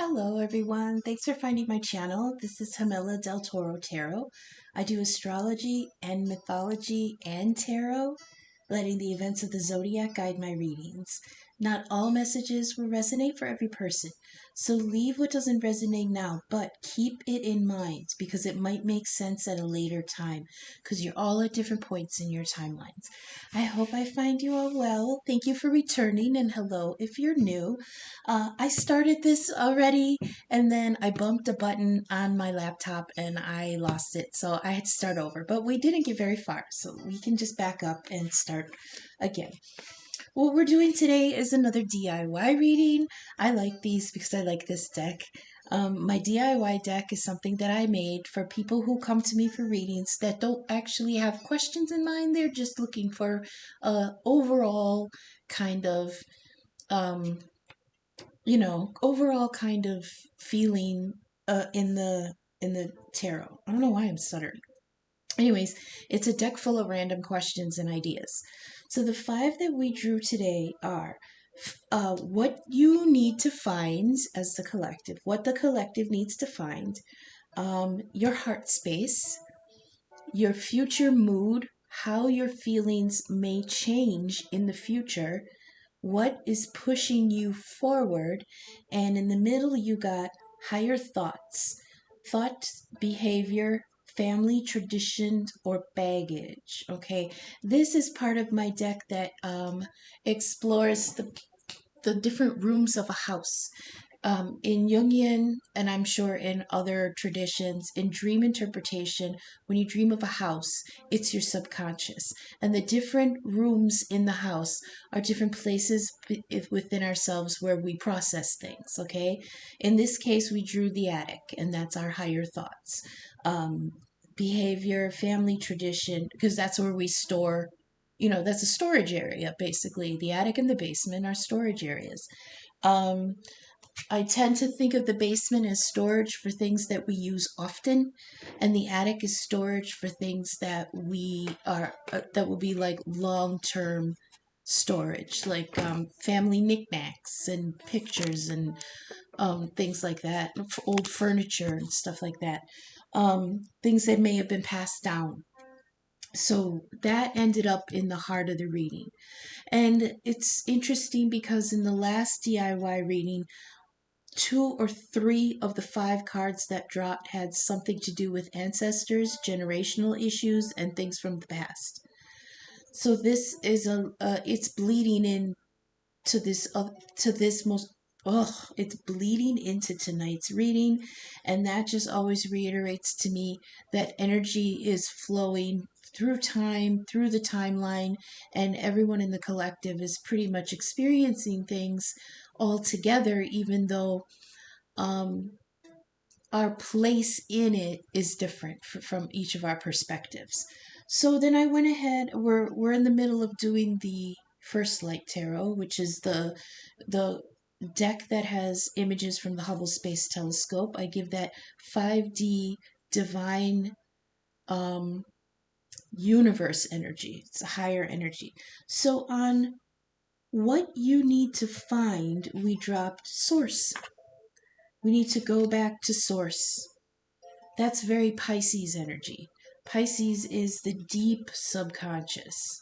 Hello, everyone. Thanks for finding my channel. This is Jamila Del Toro Tarot. I do astrology and mythology and tarot, letting the events of the zodiac guide my readings. Not all messages will resonate for every person, so leave what doesn't resonate now, but keep it in mind because it might make sense at a later time because you're all at different points in your timelines. I hope I find you all well. Thank you for returning, and hello if you're new. I started this already and then I bumped a button on my laptop and I lost it, so I had to start over. But we didn't get very far, so we can just back up and start again. What we're doing today is another DIY reading. I like these because I like this deck. My DIY deck is something that I made for people who come to me for readings that don't actually have questions in mind. They're just looking for a overall kind of um, overall kind of feeling in the tarot. I don't know why I'm stuttering. Anyways, it's a deck full of random questions and ideas. So the five that we drew today are what you need to find as the collective, what the collective needs to find, your heart space, your future mood, how your feelings may change in the future, what is pushing you forward, and in the middle you got higher thoughts, behavior, family traditions, or baggage. Okay, this is part of my deck that explores the different rooms of a house. In Jungian, and I'm sure in other traditions, in dream interpretation, when you dream of a house, it's your subconscious. And the different rooms in the house are different places within ourselves where we process things, okay? In this case, we drew the attic, and that's our higher thoughts. Behavior, family tradition, because that's where we store, that's a storage area, basically. The attic and the basement are storage areas. Um, I tend to think of the basement as storage for things that we use often, and the attic is storage for things that that will be like long-term storage, like family knickknacks and pictures and things like that, old furniture and stuff like that, things that may have been passed down. So that ended up in the heart of the reading. And it's interesting because in the last DIY reading, two or three of the five cards that dropped had something to do with ancestors, generational issues, and things from the past. So this is it's bleeding in to this most. Ugh, it's bleeding into tonight's reading, and that just always reiterates to me that energy is flowing through time, through the timeline, and everyone in the collective is pretty much experiencing things all together, even though um, our place in it is different from each of our perspectives. So then I went ahead. We're in the middle of doing the first light tarot, which is the deck that has images from the Hubble Space Telescope. I give that 5D divine universe energy. It's a higher energy. So on what you need to find, we dropped source. We need to go back to source. That's very Pisces energy. Pisces is the deep subconscious.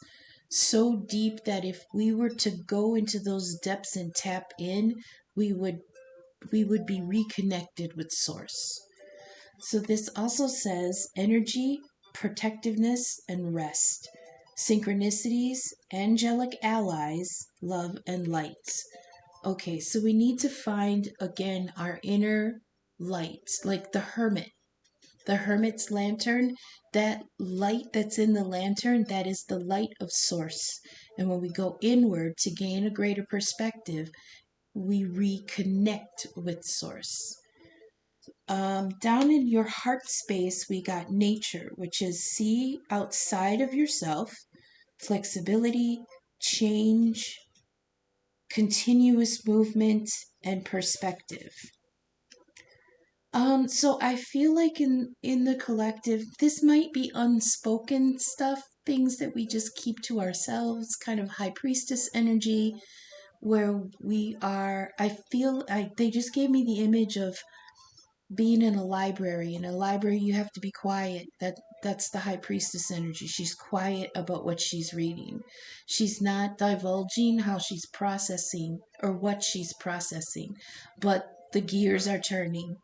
So deep that if we were to go into those depths and tap in, we would be reconnected with source. So this also says energy, protectiveness, and rest. Synchronicities, angelic allies, love, and lights. Okay, so we need to find again our inner light, like the hermit's lantern. That light that's in the lantern, that is the light of source. And when we go inward to gain a greater perspective, we reconnect with source. Down in your heart space, we got nature, which is see outside of yourself, flexibility, change, continuous movement, and perspective. So I feel like in the collective, this might be unspoken stuff, things that we just keep to ourselves, kind of high priestess energy, where I feel they just gave me the image of being in a library. In a library, you have to be quiet. That's the high priestess energy. She's quiet about what she's reading. She's not divulging how she's processing or what she's processing, but the gears are turning.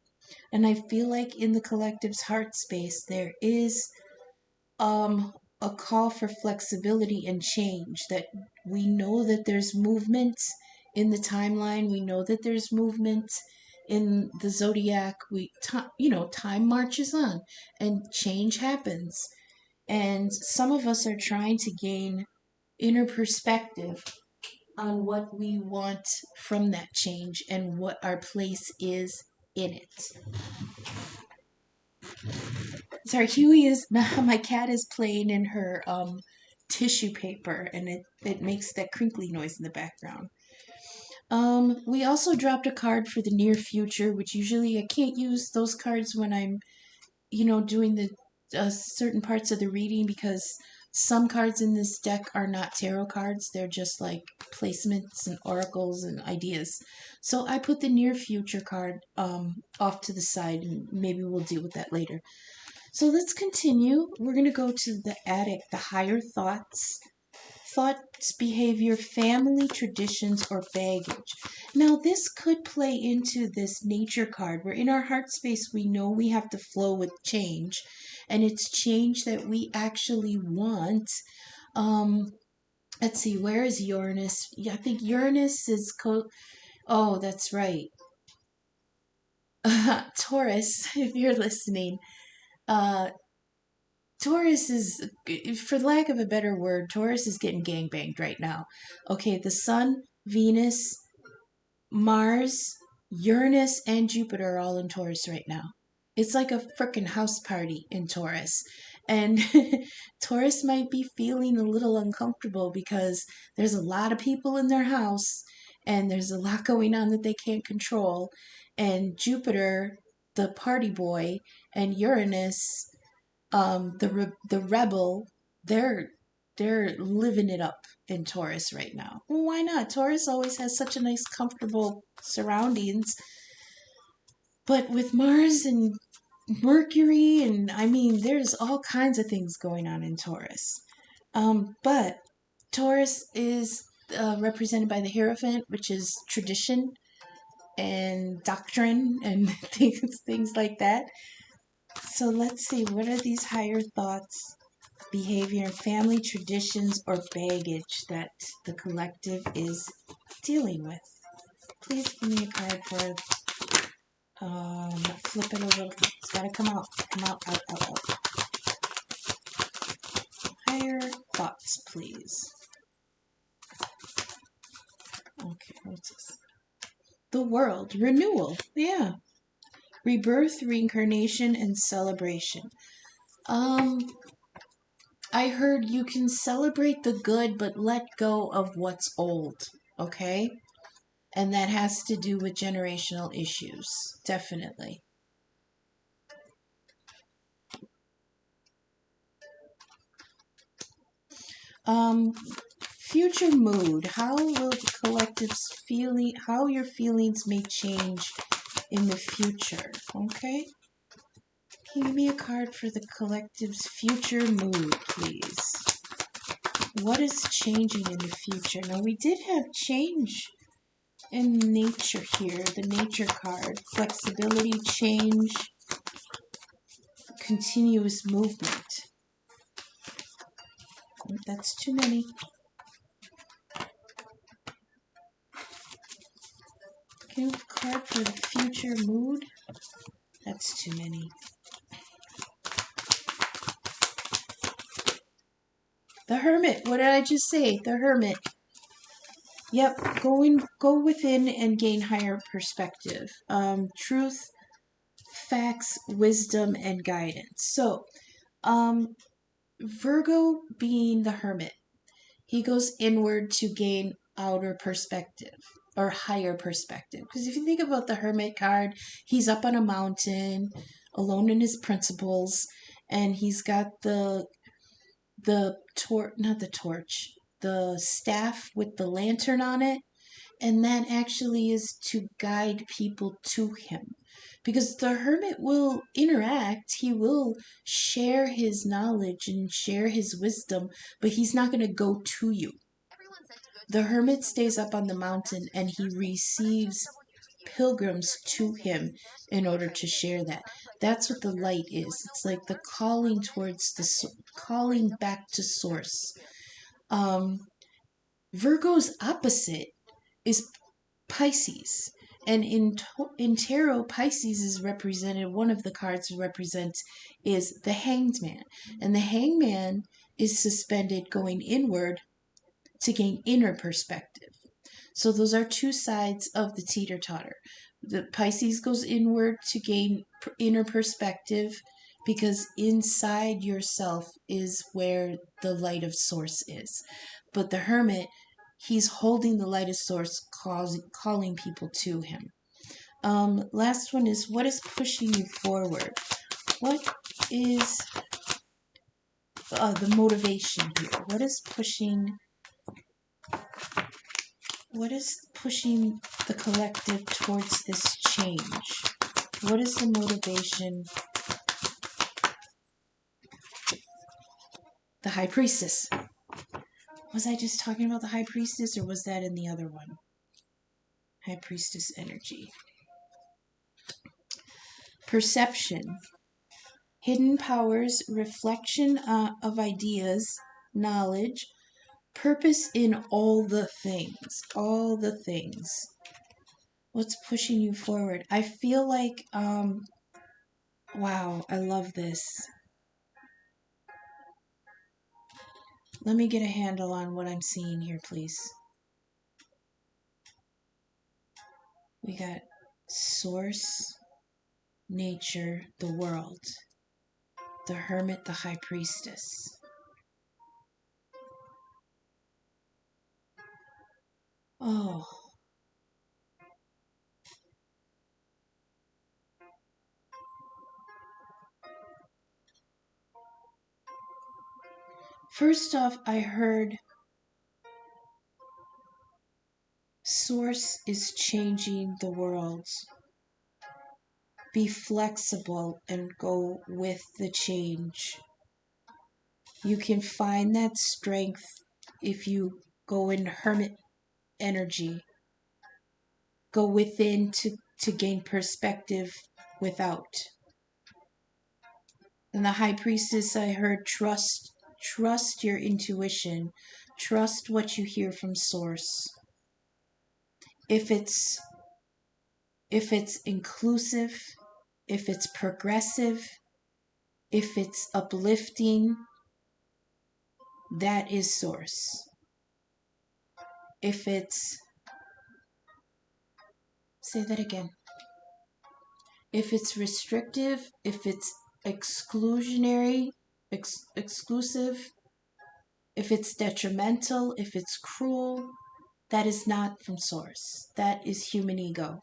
And I feel like in the collective's heart space, there is um a call for flexibility and change, that we know that there's movement in the timeline, we know that there's movement in the zodiac, time marches on and change happens, and some of us are trying to gain inner perspective on what we want from that change and what our place is in it. Sorry, Huey is my cat is playing in her tissue paper, and it makes that crinkly noise in the background. We also dropped a card for the near future, which usually I can't use those cards when I'm doing the certain parts of the reading, because some cards in this deck are not tarot cards. They're just like placements and oracles and ideas. So I put the near future card off to the side, and maybe we'll deal with that later. So let's continue. We're going to go to the attic, the higher thoughts, behavior, family, traditions, or baggage. Now, this could play into this nature card, where in our heart space, we know we have to flow with change, and it's change that we actually want. Um, let's see, where is Uranus? Yeah, I think Uranus is oh, that's right. Taurus, if you're listening. Uh, Taurus is, for lack of a better word, Taurus is getting gangbanged right now. Okay, the Sun, Venus, Mars, Uranus, and Jupiter are all in Taurus right now. It's like a freaking house party in Taurus. And Taurus might be feeling a little uncomfortable because there's a lot of people in their house and there's a lot going on that they can't control. And Jupiter, the party boy, and Uranus, the rebel, they're they're living it up in Taurus right now. Well, why not? Taurus always has such a nice, comfortable surroundings, but with Mars and Mercury, and I mean, there's all kinds of things going on in Taurus. But Taurus is represented by the Hierophant, which is tradition and doctrine and things like that. So let's see, what are these higher thoughts, behavior, family traditions, or baggage that the collective is dealing with? Please give me a card for flip it a little. It's gotta come out. Come out, out, out, out. Higher thoughts, please. Okay, what's this? The world. Renewal. Yeah. Rebirth, reincarnation, and celebration. Um, I heard you can celebrate the good, but let go of what's old. Okay? And that has to do with generational issues. Definitely. Um, future mood. How will the collective's feeling, how your feelings may change in the future? Okay? Can you give me a card for the collective's future mood, please? What is changing in the future? Now, we did have change in nature here, the nature card. Flexibility, change, continuous movement. That's too many. Can you have a card for the future mood? That's too many. The Hermit. What did I just say? The Hermit. Yep. Go within and gain higher perspective. Truth, facts, wisdom, and guidance. So, Virgo being the Hermit, he goes inward to gain outer perspective or higher perspective. Because if you think about the Hermit card, he's up on a mountain, alone in his principles, and he's got the torch, not the torch, the staff with the lantern on it, And that actually is to guide people to him. Because the hermit will interact, he will share his knowledge and share his wisdom, but he's not going to go to you. The hermit stays up on the mountain and he receives pilgrims to him in order to share that. That's what the light is. It's like the calling towards calling back to source. Um, Virgo's opposite is Pisces. And in tarot, Pisces is represented, one of the cards represents is the Hanged Man. And the Hanged Man is suspended going inward to gain inner perspective. So those are two sides of the teeter-totter. The Pisces goes inward to gain inner perspective because inside yourself is where the light of source is. But the hermit, he's holding the light of source, calling people to him. Last one is, what is pushing you forward? What is the motivation here? What is pushing the collective towards this change? What is the motivation? The High Priestess. Was I just talking about the High Priestess, or was that in the other one? High Priestess energy. Perception. Hidden powers, reflection of ideas, knowledge, purpose in all the things. All the things. What's pushing you forward? I feel like, wow, I love this. Let me get a handle on what I'm seeing here, please. We got source, nature, the world, the hermit, the high priestess. Oh. First off, I heard source is changing the world. Be flexible and go with the change. You can find that strength if you go in hermit energy. Go within to gain perspective without. And the high priestess, I heard, trust your intuition. Trust what you hear from source. If it's inclusive, if it's progressive, if it's uplifting, that is source. If it's, say that again. If it's restrictive, if it's exclusionary, exclusive, if it's detrimental, if it's cruel, that is not from source. That is human ego.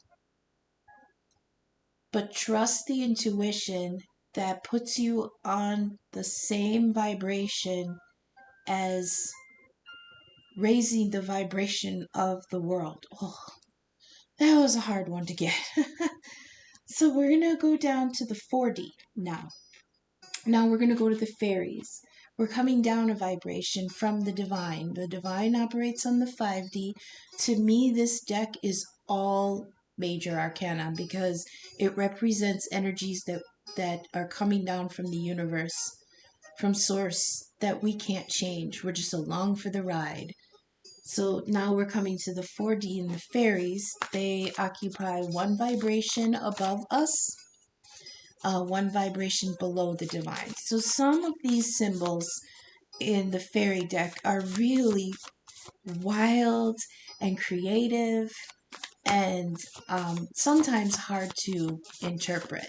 But trust the intuition that puts you on the same vibration as raising the vibration of the world. Oh, that was a hard one to get. So we're going to go down to the 4D now. Now we're going to go to the fairies. We're coming down a vibration from the divine. The divine operates on the 5D. To me, this deck is all major arcana because it represents energies that are coming down from the universe, from source, that we can't change. We're just along for the ride. So now we're coming to the 4D and the fairies. They occupy one vibration above us, one vibration below the divine. So some of these symbols in the fairy deck are really wild and creative and sometimes hard to interpret.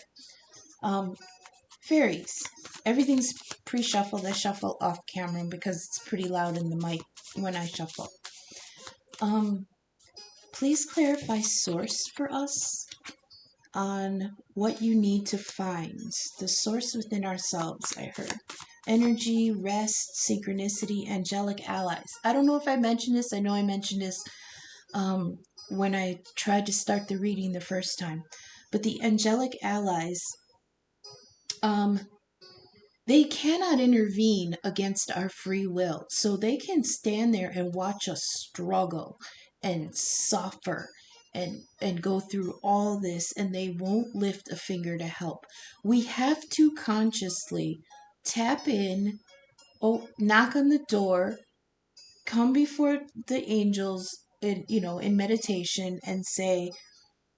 Fairies. Everything's pre-shuffled. I shuffle off camera because it's pretty loud in the mic when I shuffle. Please clarify source for us on what you need to find. The source within ourselves, I heard. Energy, rest, synchronicity, angelic allies. I don't know if I mentioned this. I know I mentioned this when I tried to start the reading the first time. But the angelic allies, um, they cannot intervene against our free will. So they can stand there and watch us struggle and suffer and go through all this, and they won't lift a finger to help. We have to consciously tap in, knock on the door, come before the angels in meditation and say,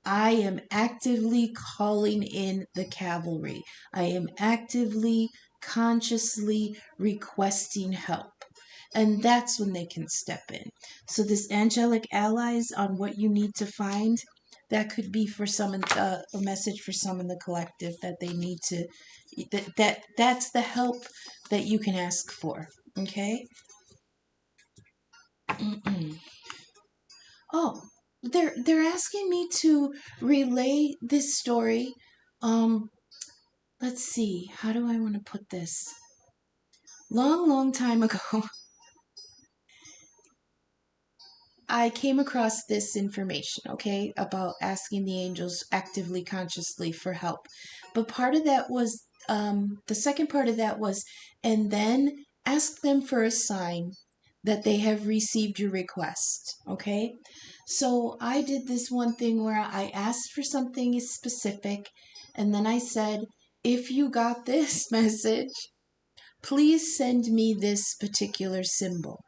I am actively calling in the cavalry. I am actively, consciously requesting help. And that's when they can step in. So, this angelic allies on what you need to find, that could be for someone, a message for some in the collective that they need to, that's the help that you can ask for. Okay? Oh, they're asking me to relay this story. Um, let's see. How do I want to put this? Long time ago, I came across this information, okay, about asking the angels actively, consciously for help. But part of that was, the second part of that was, and then ask them for a sign that they have received your request, okay? So I did this one thing where I asked for something specific, and then I said, if you got this message, please send me this particular symbol,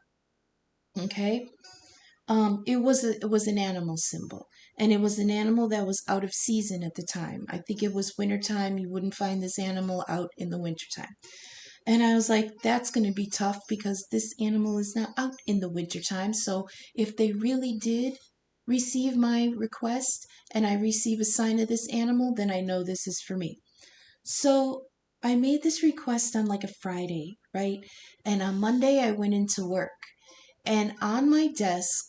okay? It was an animal symbol, and it was an animal that was out of season at the time. I think it was wintertime. You wouldn't find this animal out in the wintertime. And I was like, that's going to be tough because this animal is not out in the wintertime. So if they really did receive my request and I receive a sign of this animal, then I know this is for me. So I made this request on like a Friday, right? And on Monday, I went into work. And on my desk,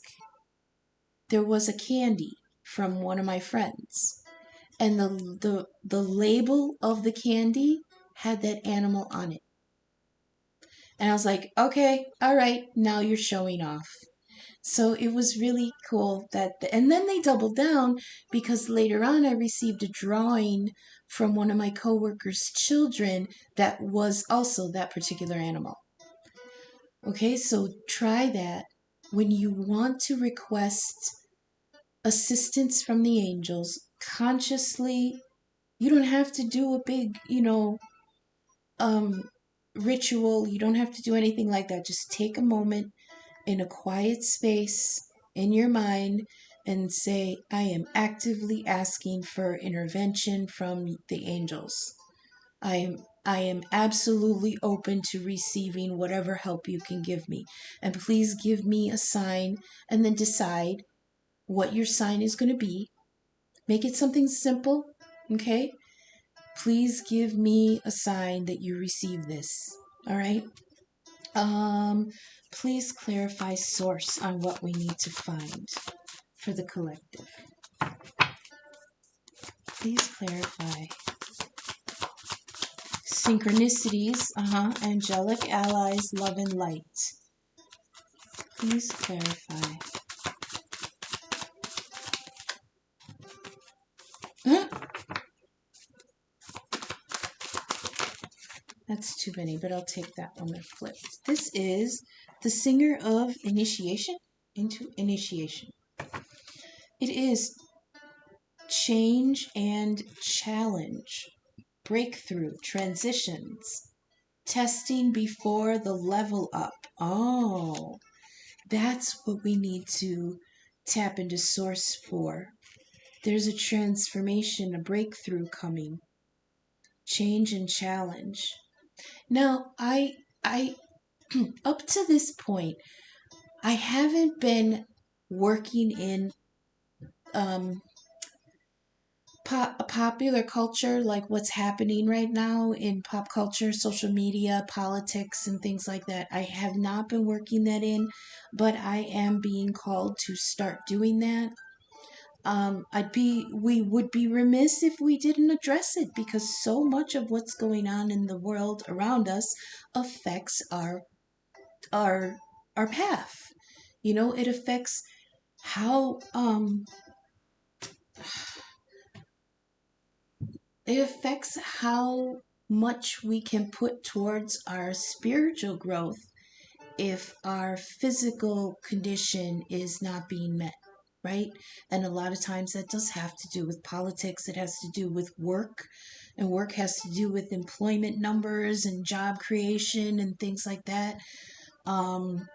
there was a candy from one of my friends. And the label of the candy had that animal on it. And I was like, okay, all right, now you're showing off. So it was really cool and then they doubled down because later on I received a drawing from one of my coworkers' children that was also that particular animal. Okay, so try that when you want to request assistance from the angels consciously. You don't have to do a big, um, ritual. You don't have to do anything like that. Just take a moment in a quiet space in your mind and say, I am actively asking for intervention from the angels. I am absolutely open to receiving whatever help you can give me. And please give me a sign, and then decide what your sign is going to be. Make it something simple, okay? Please give me a sign that you receive this. All right? Um, please clarify source on what we need to find for the collective. Please clarify. Synchronicities, angelic allies, love and light. Please clarify. That's too many, but I'll take that one that flipped. This is the singer of initiation into initiation. It is change and challenge, breakthrough, transitions, testing before the level up. Oh, that's what we need to tap into source for. There's a transformation, a breakthrough coming. Change and challenge. Now, I up to this point, I haven't been working in popular culture, like what's happening right now in pop culture, social media, politics, and things like that. I have not been working that in, but I am being called to start doing that. We would be remiss if we didn't address it because so much of what's going on in the world around us affects our our path. It affects how it affects how much we can put towards our spiritual growth if our physical condition is not being met, right? And a lot of times that does have to do with politics. It has to do with work, and work has to do with employment numbers and job creation and things like that. Um,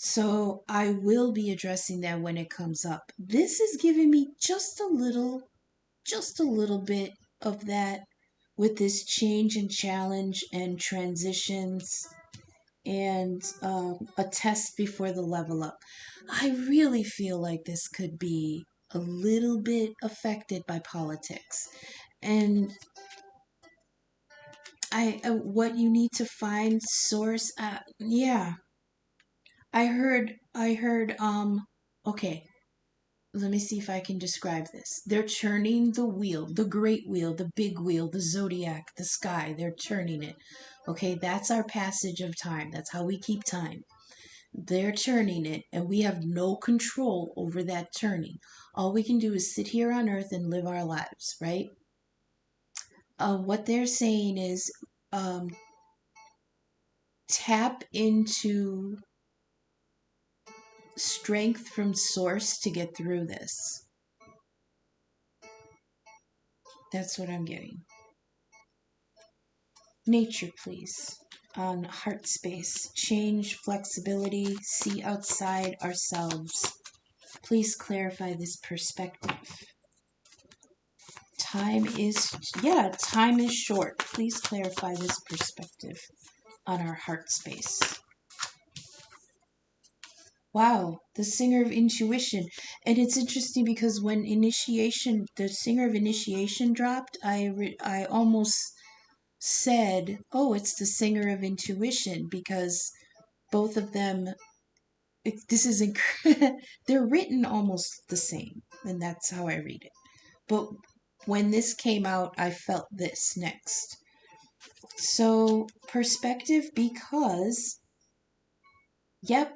so I will be addressing that when it comes up. This is giving me just a little bit of that with this change and challenge and transitions and a test before the level up. I really feel like this could be a little bit affected by politics. And what you need to find source, yeah, okay, let me see if I can describe this. They're turning the wheel, the great wheel, the big wheel, the zodiac, the sky. They're turning it. Okay, that's our passage of time. That's how we keep time. They're turning it, and we have no control over that turning. All we can do is sit here on earth and live our lives, right? What they're saying is um, tap into strength from source to get through this. That's what I'm getting. Nature, please. On heart space, change, flexibility, see outside ourselves. Please clarify this perspective. Time is short. Please clarify this perspective on our heart space. Wow, the singer of intuition. And it's interesting because when the singer of initiation dropped, I almost said, oh, it's the singer of intuition, because both of them, this is they're written almost the same, and that's how I read it. But when this came out, I felt this next. So, perspective, because, yep,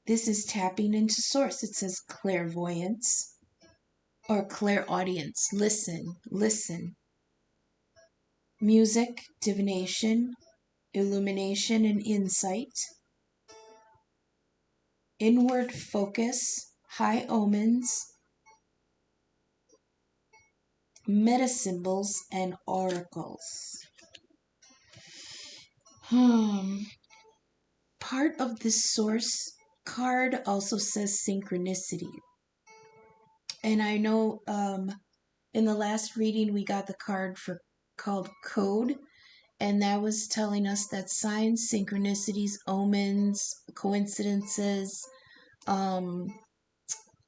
this is tapping into source. It says clairvoyance or clairaudience. Listen, listen. Music, divination, illumination, and insight. Inward focus, high omens, meta symbols, and oracles. Part of this source card also says synchronicity. And I know in the last reading we got the card called Code, and that was telling us that signs, synchronicities, omens, coincidences,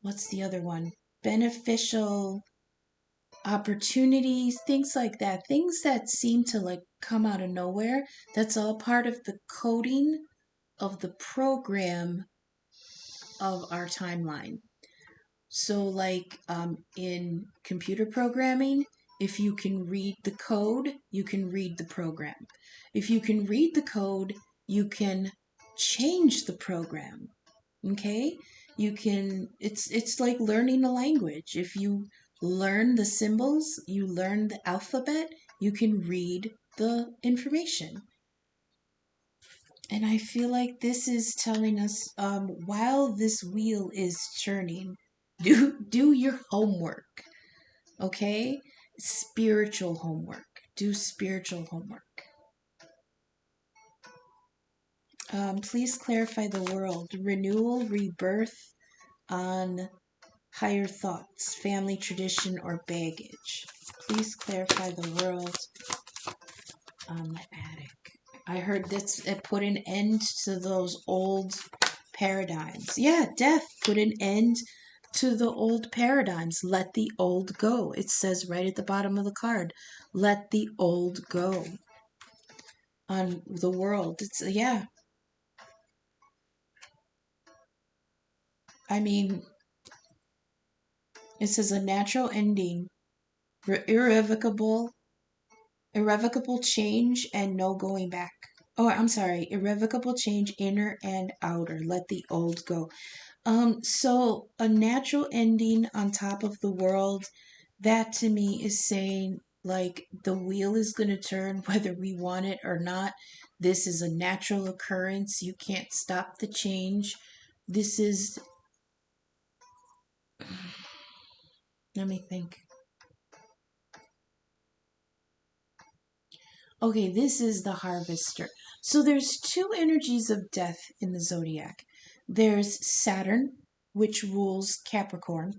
what's the other one? Beneficial opportunities, things like that, things that seem to like come out of nowhere. That's all part of the coding of the program of our timeline. So, like in computer programming, if you can read the code, you can read the program. If you can read the code, you can change the program. Okay? It's like learning a language. If you learn the symbols, you learn the alphabet, you can read the information. And I feel like this is telling us, while this wheel is turning, do your homework, okay? Spiritual homework. Do spiritual homework. Please clarify the world. Renewal, rebirth on higher thoughts, family tradition, or baggage. Please clarify the world on the attic. I heard it put an end to those old paradigms. Yeah, death put an end to the old paradigms. Let the old go. It says right at the bottom of the card, let the old go. On the world. Yeah. I mean, it says a natural ending, irrevocable change, and no going back. Oh, I'm sorry. Irrevocable change, inner and outer. Let the old go. So a natural ending on top of the world, that to me is saying like the wheel is going to turn whether we want it or not. This is a natural occurrence. You can't stop the change. This is, let me think. Okay, this is the harvester. So there's two energies of death in the zodiac. There's Saturn, which rules Capricorn,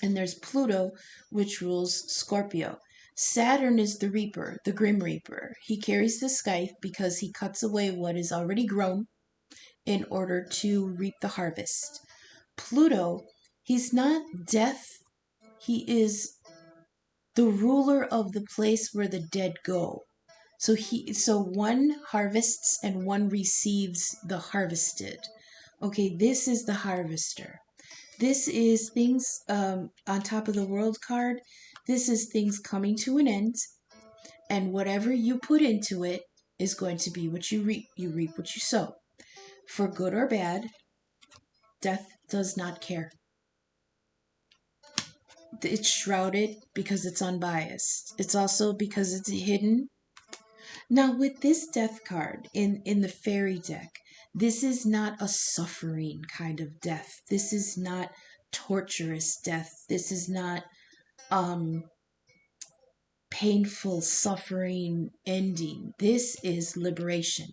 and there's Pluto, which rules Scorpio. Saturn is the Reaper, the Grim Reaper. He carries the scythe because he cuts away what is already grown in order to reap the harvest. Pluto, he's not death, he is the ruler of the place where the dead go. So one harvests and one receives the harvested. Okay, this is the harvester. This is things on top of the world card. This is things coming to an end, and whatever you put into it is going to be what you reap. You reap what you sow. For good or bad, death does not care. It's shrouded because it's unbiased. It's also because it's hidden. Now, with this death card in the fairy deck, this is not a suffering kind of death. This is not torturous death. This is not um painful suffering ending. This is liberation.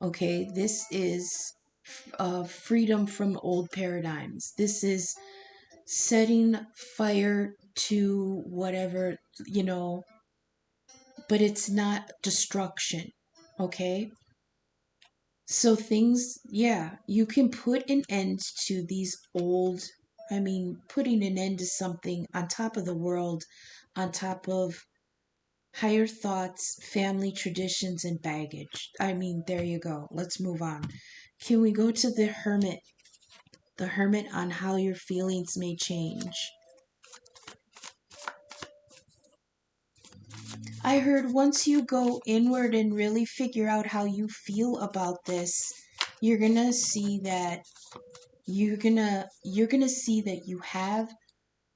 Okay, this is freedom from old paradigms. This is setting fire to whatever, you know, but it's not destruction. Okay, so things, yeah, you can put an end to these old, I mean, putting an end to something on top of the world, on top of higher thoughts, family traditions, and baggage. I mean, there you go. Let's move on. Can we go to the hermit? The hermit on how your feelings may change. I heard once you go inward and really figure out how you feel about this, you're gonna see that you're gonna see that you have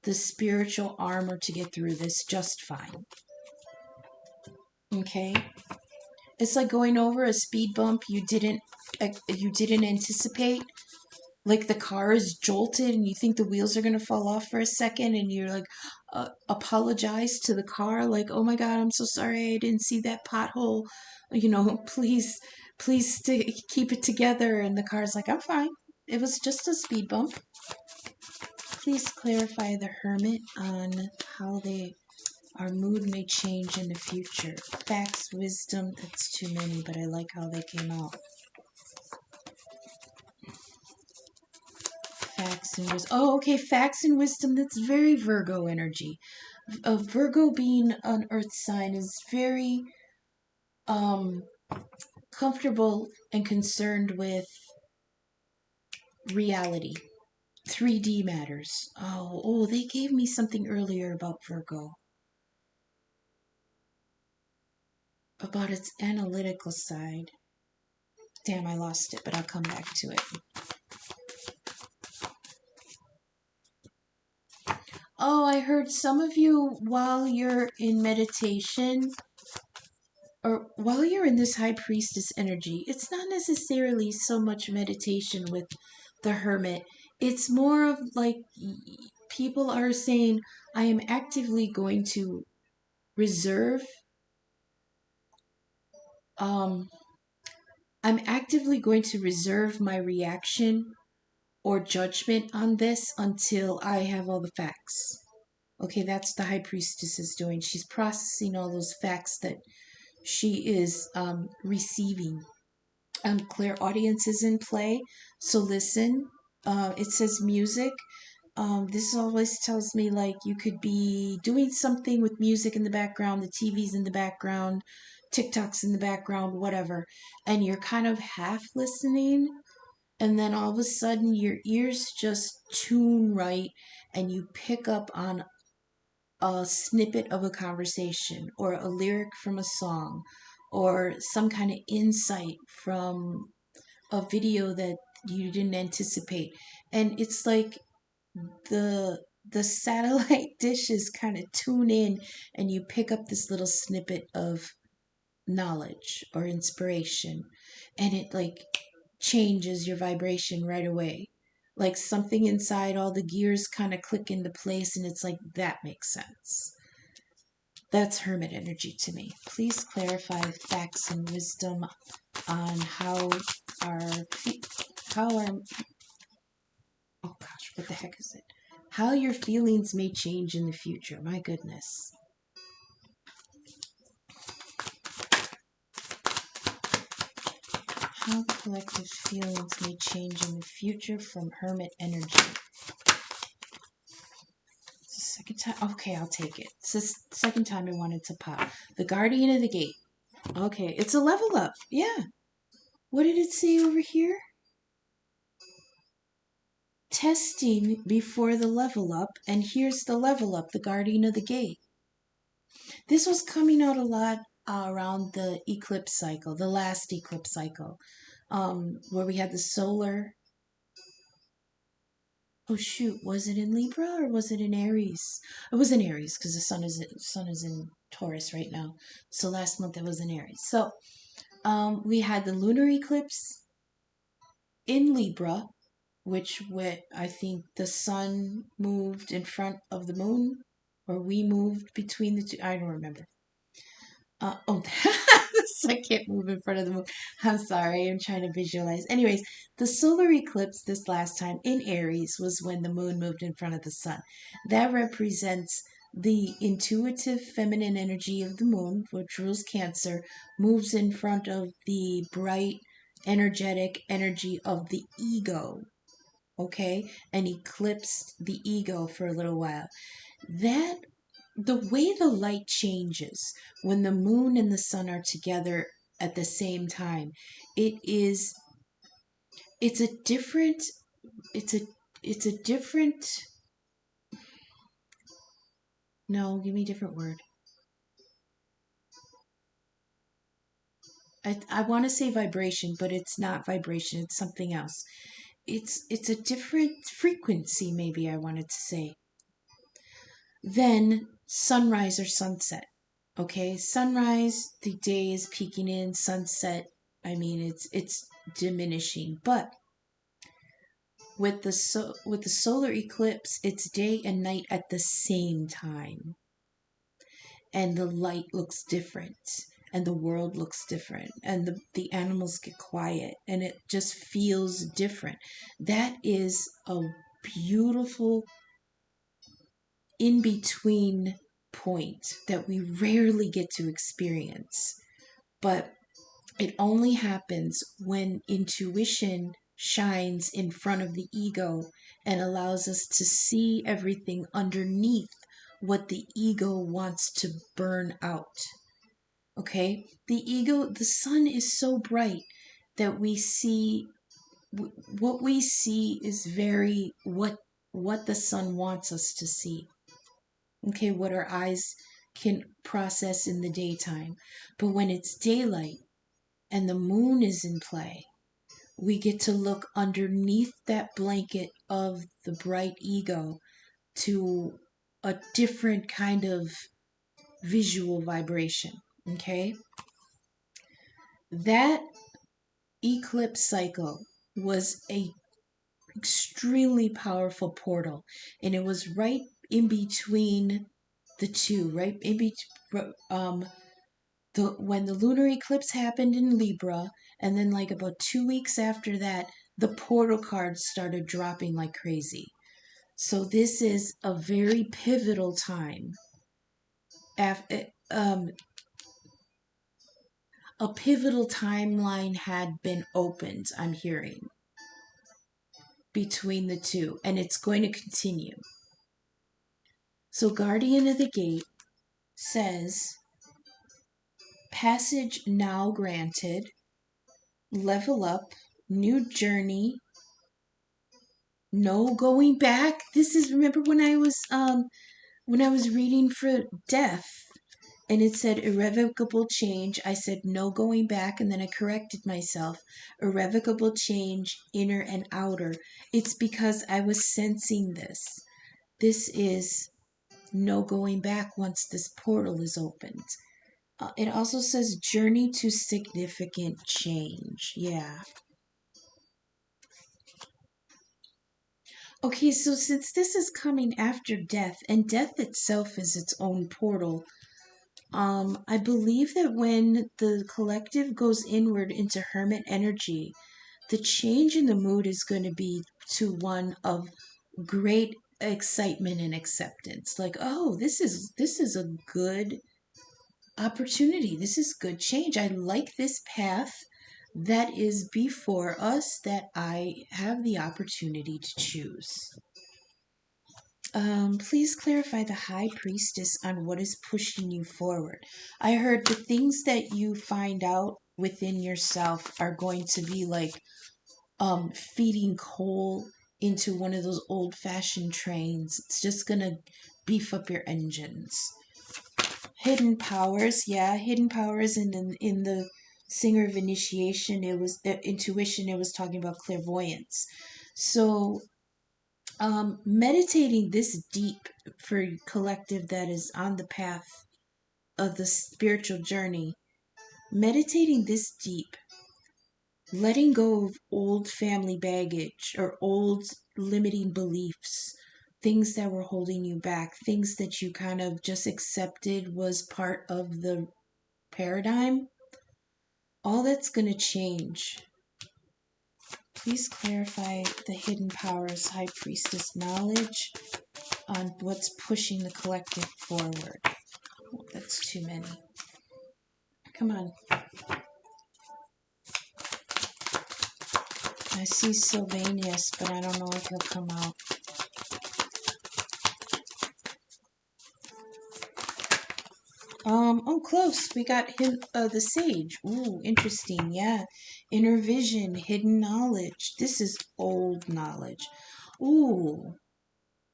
the spiritual armor to get through this just fine. Okay? It's like going over a speed bump you didn't anticipate. Like the car is jolted and you think the wheels are going to fall off for a second and you're like apologize to the car like, "Oh my god, I'm so sorry. I didn't see that pothole. Please keep it together." And the car's like, "I'm fine. It was just a speed bump." Please clarify the hermit on how our mood may change in the future. Facts, wisdom, that's too many, but I like how they came out. Facts and wisdom. Oh, okay, facts and wisdom, that's very Virgo energy. Virgo being an earth sign is very um comfortable and concerned with reality. 3D matters. Oh, they gave me something earlier about Virgo, about its analytical side. Damn, I lost it, but I'll come back to it. Oh, I heard some of you while you're in meditation or while you're in this high priestess energy, it's not necessarily so much meditation with the hermit. It's more of like people are saying, I am actively going to reserve, um, I'm actively going to reserve my reaction or judgment on this until I have all the facts. Okay, that's the high priestess is doing. She's processing all those facts that she is receiving. Clairaudience is in play, so listen. It says music. This always tells me like you could be doing something with music in the background, the TV's in the background, TikTok's in the background, whatever, and you're kind of half listening, and then all of a sudden your ears just tune right, and you pick up on a snippet of a conversation or a lyric from a song or some kind of insight from a video that you didn't anticipate. And it's like the satellite dishes kind of tune in, and you pick up this little snippet of knowledge or inspiration, and it like changes your vibration right away. Like something inside, all the gears kind of click into place, and it's like, that makes sense. That's hermit energy to me. Please clarify facts and wisdom on our how our oh gosh, what the heck is it? How your feelings may change in the future. My goodness. How collective feelings may change in the future from hermit energy. It's the second time. Okay, I'll take it. It's the second time I wanted to pop. The Guardian of the Gate. Okay, it's a level up. Yeah. What did it say over here? Testing before the level up, and here's the level up, the Guardian of the Gate. This was coming out a lot around the eclipse cycle, the last eclipse cycle, where we had the solar. Oh shoot, was it in Libra or was it in Aries? It was in Aries because the sun is in Taurus right now. So last month it was in Aries. So we had the lunar eclipse in Libra, which I think the sun moved in front of the moon, or we moved between the two. I don't remember. Oh, I can't move in front of the moon. I'm sorry, I'm trying to visualize. Anyways, the solar eclipse this last time in Aries was when the moon moved in front of the sun. That represents the intuitive feminine energy of the moon, which rules Cancer, moves in front of the bright, energetic energy of the ego. Okay? And eclipsed the ego for a little while. That the way the light changes when the moon and the sun are together at the same time, it's a different it's a it's a different no, give me a different word. I want to say vibration, but it's not vibration, it's something else. It's a different frequency, maybe I wanted to say, than sunrise or sunset. Okay, sunrise, the day is peeking in. Sunset, I mean, it's diminishing. But with the solar eclipse, it's day and night at the same time, and the light looks different, and the world looks different, and the animals get quiet, and it just feels different. That is a beautiful in between point that we rarely get to experience. But it only happens when intuition shines in front of the ego and allows us to see everything underneath what the ego wants to burn out. Okay? The sun is so bright that what we see is very what the sun wants us to see. Okay, what our eyes can process in the daytime. But when it's daylight and the moon is in play, we get to look underneath that blanket of the bright ego to a different kind of visual vibration. Okay? That eclipse cycle was a extremely powerful portal, and it was right in between the two, right in between when the lunar eclipse happened in Libra, and then like about 2 weeks after that, the portal cards started dropping like crazy. So this is a very pivotal time. A pivotal timeline had been opened, I'm hearing, between the two, and it's going to continue. So Guardian of the Gate says, passage now granted, level up, new journey, no going back. This is, remember when I was reading for death, and it said irrevocable change. I said no going back, and then I corrected myself. Irrevocable change, inner and outer. It's because I was sensing this. This is no going back once this portal is opened. It also says journey to significant change. Yeah. Okay, so since this is coming after death, and death itself is its own portal, I believe that when the collective goes inward into hermit energy, the change in the mood is going to be to one of great excitement and acceptance. Like, oh, this is a good opportunity. This is good change. I like this path that is before us that I have the opportunity to choose. Please clarify the high priestess on what is pushing you forward. I heard the things that you find out within yourself are going to be like feeding coal into one of those old fashioned trains. It's just gonna beef up your engines. Hidden powers, yeah, hidden powers. And in the Singer of Initiation, it was intuition. It was talking about clairvoyance. So meditating this deep for collective that is on the path of the spiritual journey, meditating this deep, letting go of old family baggage or old limiting beliefs, things that were holding you back, things that you kind of just accepted was part of the paradigm, all that's going to change. Please clarify the hidden powers, High Priestess knowledge on what's pushing the collective forward. Oh, that's too many. Come on. I see Sylvanus, but I don't know if he'll come out. Oh, close. We got him, the sage. Ooh, interesting. Yeah. Inner vision, hidden knowledge. This is old knowledge. Ooh,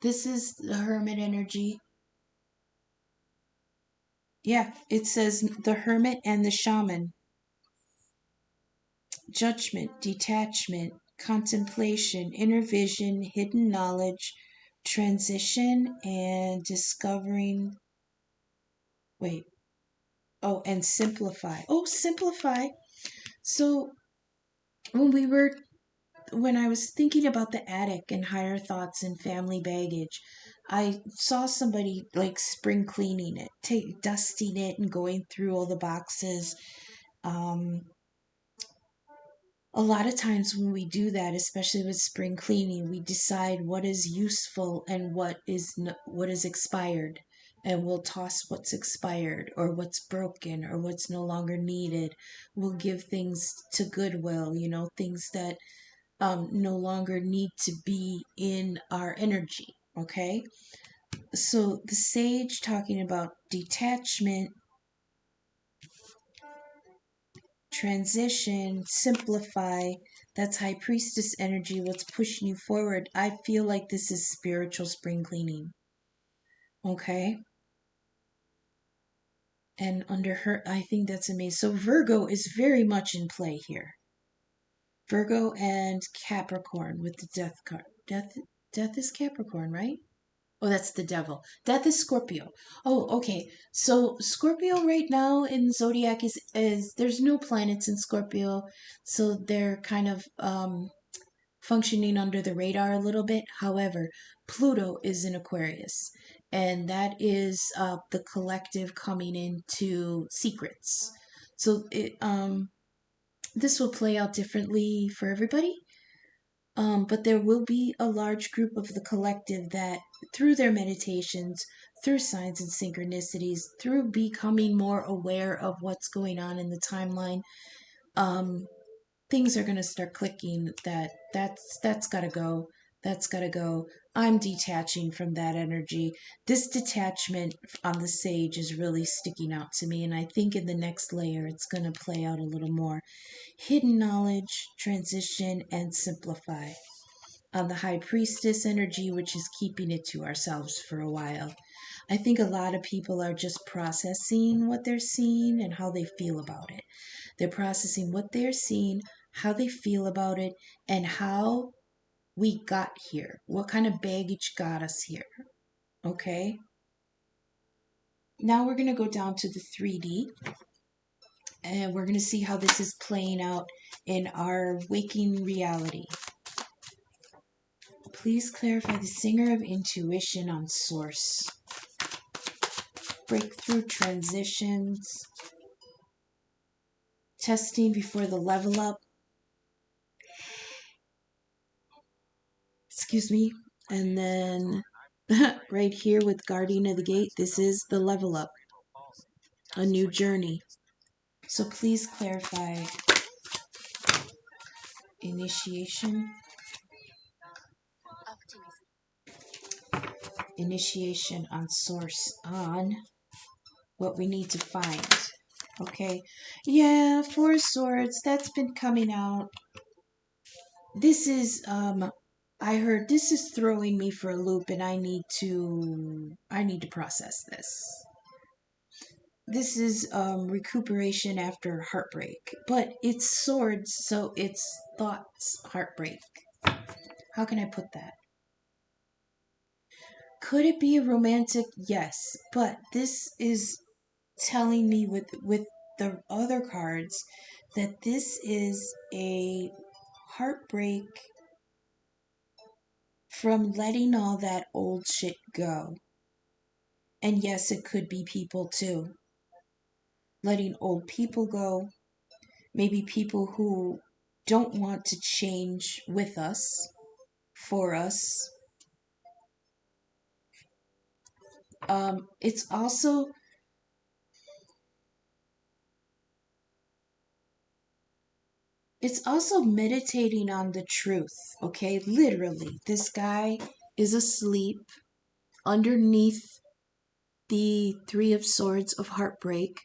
this is the hermit energy. Yeah, it says the hermit and the shaman. Judgment, detachment, contemplation, inner vision, hidden knowledge, transition, and discovering. Wait. Oh, and simplify. Oh, simplify. So when we were when I was thinking about the attic and higher thoughts and family baggage, I saw somebody like spring cleaning it, dusting it and going through all the boxes. Um, a lot of times when we do that, especially with spring cleaning, we decide what is useful and what is expired, and we'll toss what's expired or what's broken or what's no longer needed. We'll give things to Goodwill, things that no longer need to be in our energy. Okay, so the sage talking about detachment, transition, simplify. That's high priestess energy. What's pushing you forward? I feel like this is spiritual spring cleaning. Okay. And under her, I think that's amazing. So Virgo is very much in play here. Virgo and Capricorn with the death card. Death is Capricorn, right? Oh, that's the devil. Death is Scorpio. Oh, okay. So Scorpio right now in zodiac is there's no planets in Scorpio, so they're kind of functioning under the radar a little bit. However, Pluto is in Aquarius, and that is the collective coming into secrets. So this will play out differently for everybody. But there will be a large group of the collective that, through their meditations, through signs and synchronicities, through becoming more aware of what's going on in the timeline, um, things are going to start clicking. That's got to go. That's got to go. I'm detaching from that energy. This detachment on the sage is really sticking out to me, and I think in the next layer it's going to play out a little more. Hidden knowledge, transition, and simplify on the high priestess energy, which is keeping it to ourselves for a while. I think a lot of people are just processing what they're seeing and how they feel about it. They're processing what they're seeing, how they feel about it, and how we got here. What kind of baggage got us here? Okay? Now we're going to go down to the 3D and we're going to see how this is playing out in our waking reality. Please clarify the singer of intuition on source. Breakthrough transitions. Testing before the level up. Excuse me. And then right here with Guardian of the Gate, this is the level up. A new journey. So please clarify initiation. Initiation on source on what we need to find. Okay. Yeah, Four of Swords, that's been coming out. This is I heard this is throwing me for a loop and I need to process this. This is recuperation after heartbreak, but it's swords, so it's thoughts heartbreak. How can I put that? Could it be a romantic? Yes, but this is telling me with the other cards that this is a heartbreak from letting all that old shit go. And yes, it could be people too. Letting old people go. Maybe people who don't want to change with us, for us. It's also meditating on the truth, okay? Literally, this guy is asleep underneath the Three of Swords of heartbreak,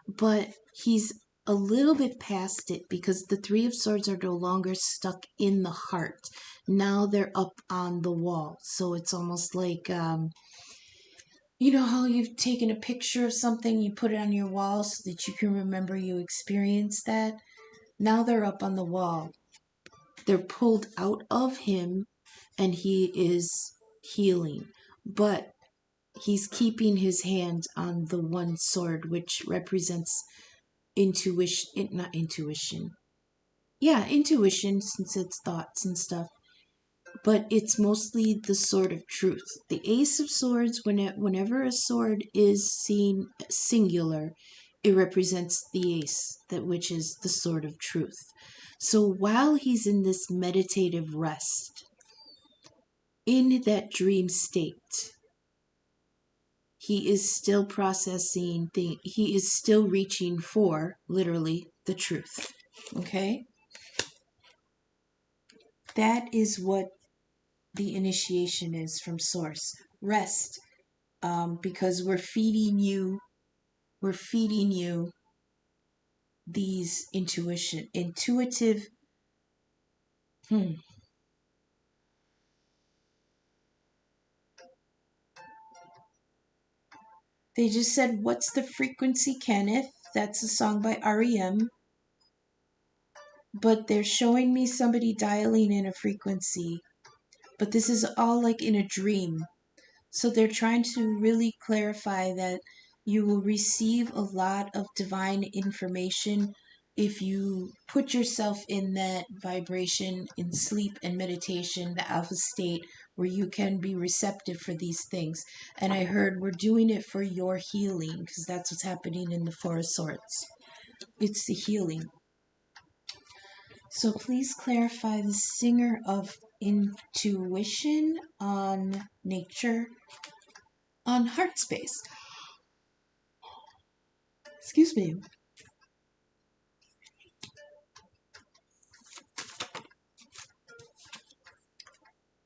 but he's a little bit past it because the Three of Swords are no longer stuck in the heart. Now they're up on the wall. So it's almost like, you know how you've taken a picture of something, you put it on your wall so that you can remember you experienced that? Now they're up on the wall. They're pulled out of him and he is healing. But he's keeping his hand on the one sword, which represents intuition, not intuition. Yeah, intuition, since it's thoughts and stuff. But it's mostly the sword of truth. The Ace of Swords, whenever a sword is seen singular, it represents the ace, that which is the sword of truth. So while he's in this meditative rest, in that dream state, he is still processing he is still reaching for, literally, the truth. Okay? That is what the initiation is from source. Rest. Because we're feeding you these intuitive They just said, "What's the frequency, Kenneth?" That's a song by REM. But they're showing me somebody dialing in a frequency. But this is all like in a dream. So they're trying to really clarify that you will receive a lot of divine information if you put yourself in that vibration in sleep and meditation, the alpha state, where you can be receptive for these things. And I heard we're doing it for your healing, because that's what's happening in the Four of Swords. It's the healing. So please clarify the singer of intuition on nature, on heart space. Excuse me.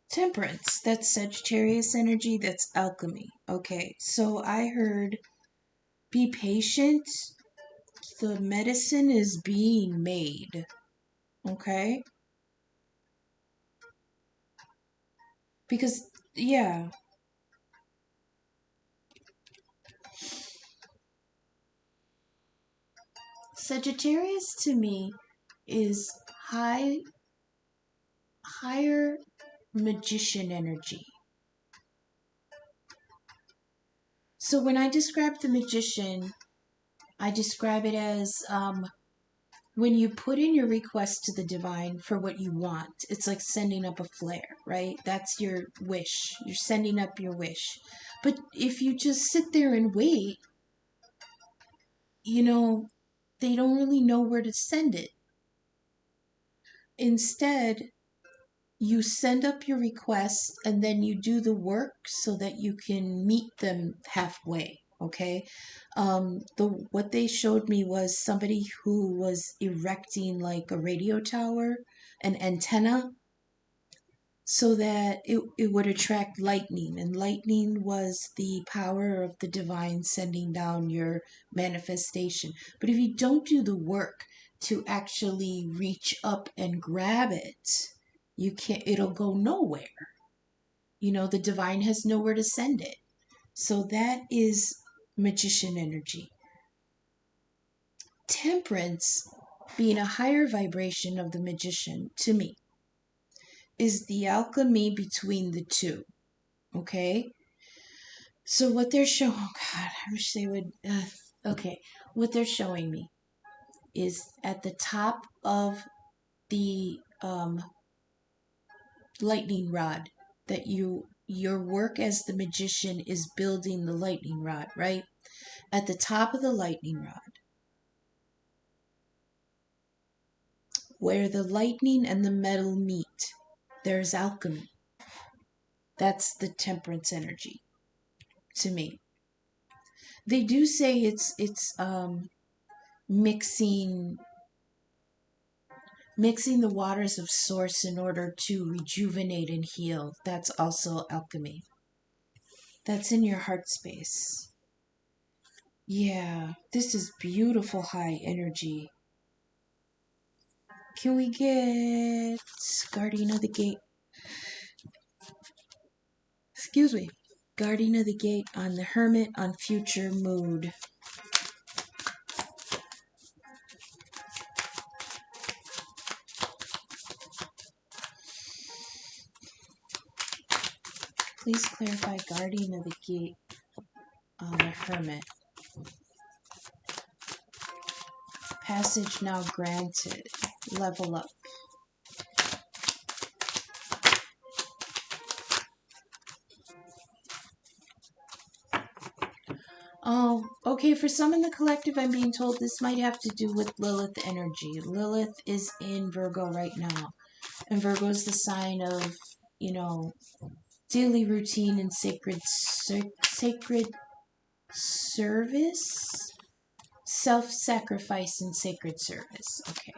Temperance, that's Sagittarius energy, that's alchemy. Okay, so I heard be patient. The medicine is being made. Okay? Because, yeah. Sagittarius to me is higher magician energy. So when I describe the magician, I describe it as when you put in your request to the divine for what you want. It's like sending up a flare, right? That's your wish. You're sending up your wish. But if you just sit there and wait, they don't really know where to send it. Instead, you send up your request and then you do the work so that you can meet them halfway. Okay. What they showed me was somebody who was erecting like a radio tower, an antenna, so that it would attract lightning, and lightning was the power of the divine sending down your manifestation. But if you don't do the work to actually reach up and grab it, you can't, it'll go nowhere. The divine has nowhere to send it. So that is magician energy. Temperance, being a higher vibration of the magician, to me, is the alchemy between the two. Okay? So what they're showing, oh God, I wish they would, okay. What they're showing me is at the top of the lightning rod that your work as the magician is building the lightning rod, right? At the top of the lightning rod, where the lightning and the metal meet, there's alchemy. That's the temperance energy to me. They do say it's mixing the waters of source in order to rejuvenate and heal. That's also alchemy. That's in your heart space. Yeah, this is beautiful high energy. Can we get Guardian of the Gate? Excuse me. Guardian of the Gate on the Hermit on future mood. Please clarify Guardian of the Gate on the Hermit. Passage now granted. Level up. Oh, okay, for some in the collective, I'm being told this might have to do with Lilith energy. Lilith is in Virgo right now. And Virgo is the sign of, daily routine and sacred service? Self-sacrifice and sacred service. Okay.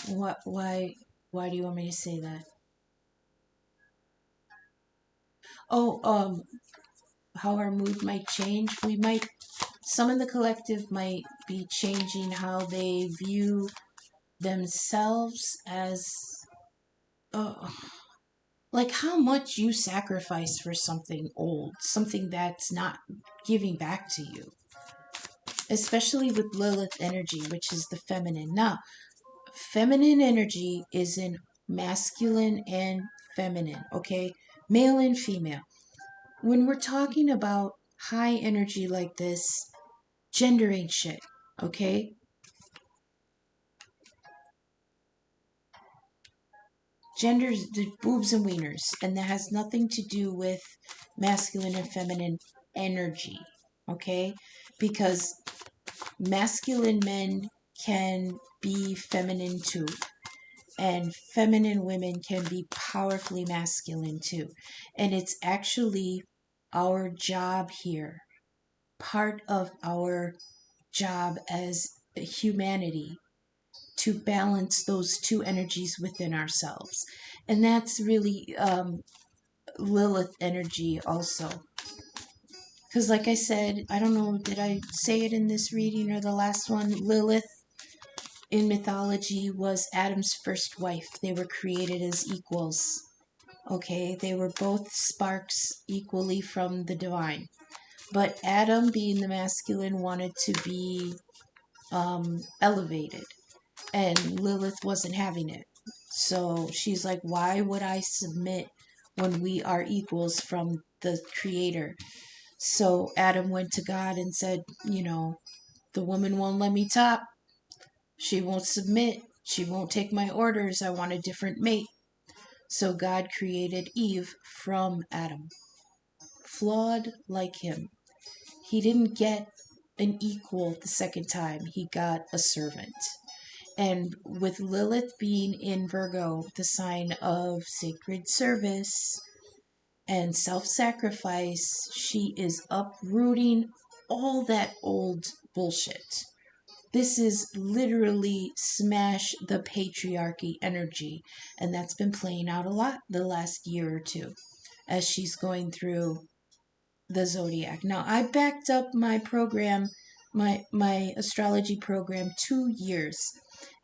Why do you want me to say that? Oh, how our mood might change. Some in the collective might be changing how they view themselves as, like how much you sacrifice for something old, something that's not giving back to you. Especially with Lilith energy, which is the feminine. Now, feminine energy is in masculine and feminine, okay? Male and female. When we're talking about high energy like this, gender ain't shit, okay? Gender's the boobs and wieners, and that has nothing to do with masculine and feminine energy, okay? Because masculine men can be feminine too, and feminine women can be powerfully masculine too. And it's actually our job here, part of our job as humanity, to balance those two energies within ourselves. And that's really Lilith energy also. Because like I said, I don't know, did I say it in this reading or the last one? Lilith in mythology was Adam's first wife. They were created as equals. Okay, they were both sparks equally from the divine. But Adam, being the masculine, wanted to be elevated, and Lilith wasn't having it. So she's like, why would I submit when we are equals from the Creator? So Adam went to God and said, the woman won't let me top. She won't submit. She won't take my orders. I want a different mate. So God created Eve from Adam, flawed like him. He didn't get an equal the second time, he got a servant. And with Lilith being in Virgo, the sign of sacred service and self sacrifice, she is uprooting all that old bullshit. This is literally smash the patriarchy energy, and that's been playing out a lot the last year or two as she's going through the zodiac. Now, I backed up my program, my astrology program, 2 years.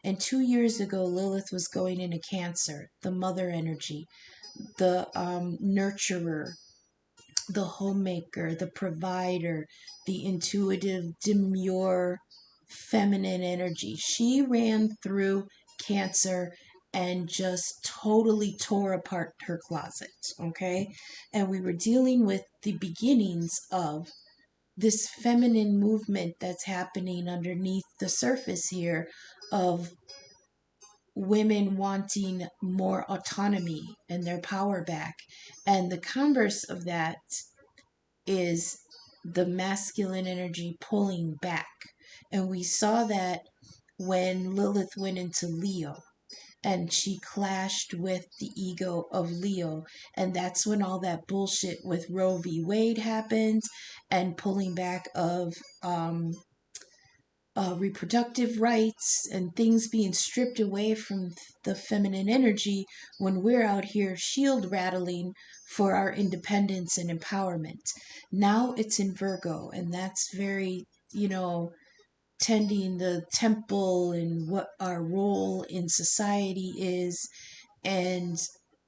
And 2 years ago, Lilith was going into Cancer, the mother energy, the nurturer, the homemaker, the provider, the intuitive, demure, feminine energy. She ran through Cancer and just totally tore apart her closet, okay? And we were dealing with the beginnings of this feminine movement that's happening underneath the surface here of women wanting more autonomy and their power back. And the converse of that is the masculine energy pulling back. And we saw that when Lilith went into Leo and she clashed with the ego of Leo. And that's when all that bullshit with Roe v. Wade happened and pulling back of reproductive rights and things being stripped away from the feminine energy when we're out here shield rattling for our independence and empowerment. Now it's in Virgo, and that's very, tending the temple and what our role in society is. And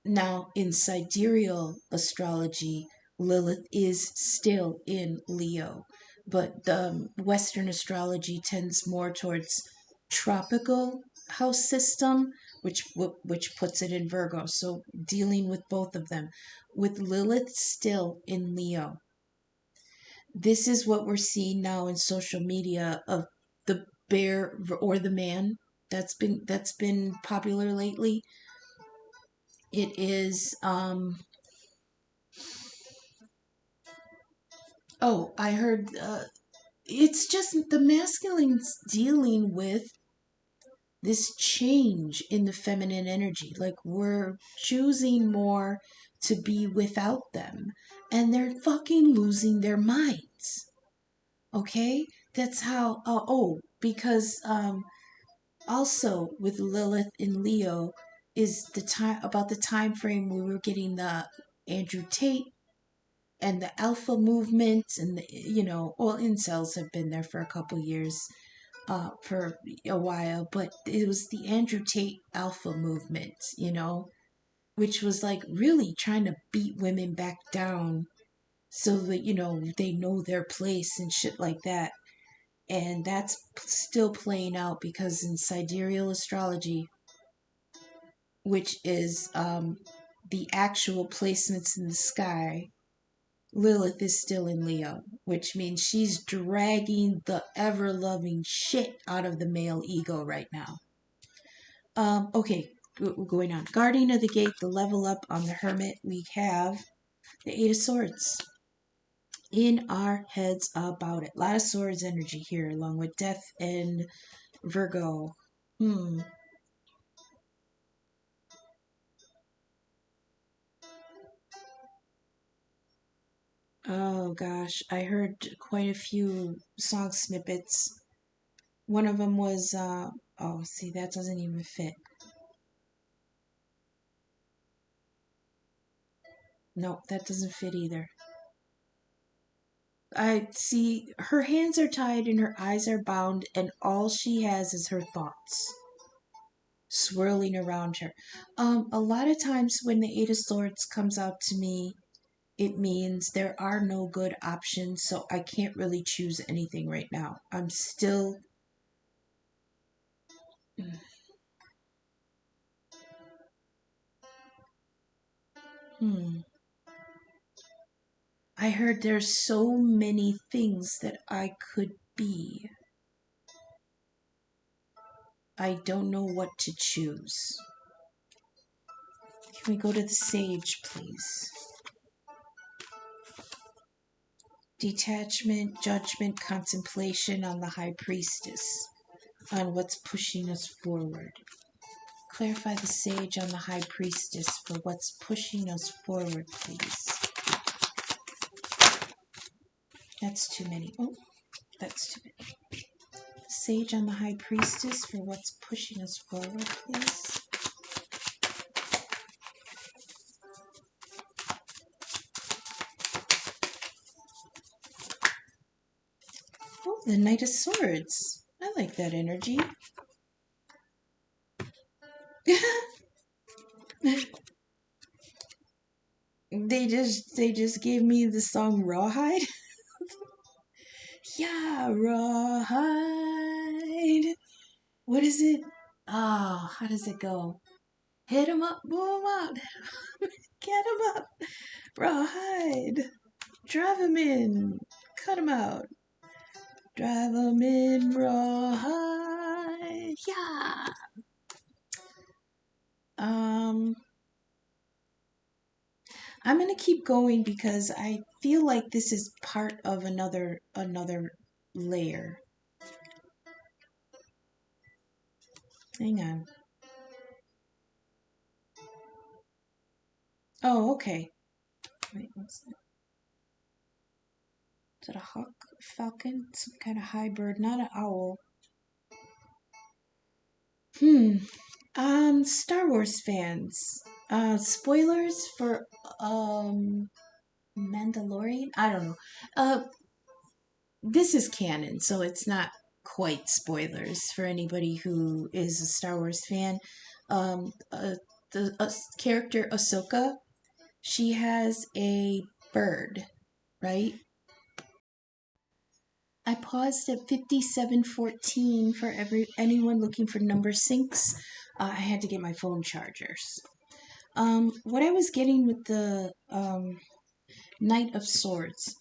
now in sidereal astrology, Lilith is still in Leo, but the Western astrology tends more towards tropical house system, which puts it in Virgo. So dealing with both of them, with Lilith still in Leo, this is what we're seeing now in social media of the bear or the man that's been popular lately. It is oh, I heard it's just the masculines dealing with this change in the feminine energy. Like we're choosing more to be without them, and they're fucking losing their minds. Okay? That's how because also with Lilith in Leo is the time about the time frame we were getting the Andrew Tate and the alpha movement, and all incels have been there for a couple years, for a while, but it was the Andrew Tate alpha movement, which was like really trying to beat women back down so that they know their place and shit like that. And that's still playing out because in sidereal astrology, which is the actual placements in the sky, Lilith is still in Leo, which means she's dragging the ever loving shit out of the male ego right now. Okay, going on. Guardian of the Gate, the level up on the Hermit, we have the Eight of Swords in our heads about it. A lot of swords energy here, along with Death and Virgo. Oh gosh, I heard quite a few song snippets. One of them was, oh, see, that doesn't even fit. No, that doesn't fit either. I see her hands are tied and her eyes are bound, and all she has is her thoughts swirling around her. A lot of times when the Eight of Swords comes out to me, it means there are no good options, so I can't really choose anything right now. I'm still Hmm. I heard there's so many things that I could be. I don't know what to choose. Can we go to the sage, please? Detachment, judgment, contemplation on the high priestess, on what's pushing us forward. Clarify the sage on the high priestess for what's pushing us forward, please. That's too many. Oh, that's too many. Sage on the high priestess for what's pushing us forward, please. Oh, the Knight of Swords. I like that energy. They just gave me the song Rawhide. Yeah, Rawhide. What is it? Oh, how does it go? Hit 'em up, boom out. Get 'em up. Rawhide. Drive 'em in. Cut 'em out. Drive 'em in, rawhide. Yeah. Um, I'm gonna keep going because I feel like this is part of another layer. Hang on. Oh, okay. Wait, what's that? Is that a hawk? Falcon? Some kind of high bird, not an owl. Star Wars fans. Spoilers for Mandalorian? I don't know. This is canon, so it's not quite spoilers for anybody who is a Star Wars fan. Um, uh, the character Ahsoka, she has a bird, right? I paused at 57:14 for anyone looking for number syncs. I had to get my phone chargers. What I was getting with the Knight of Swords.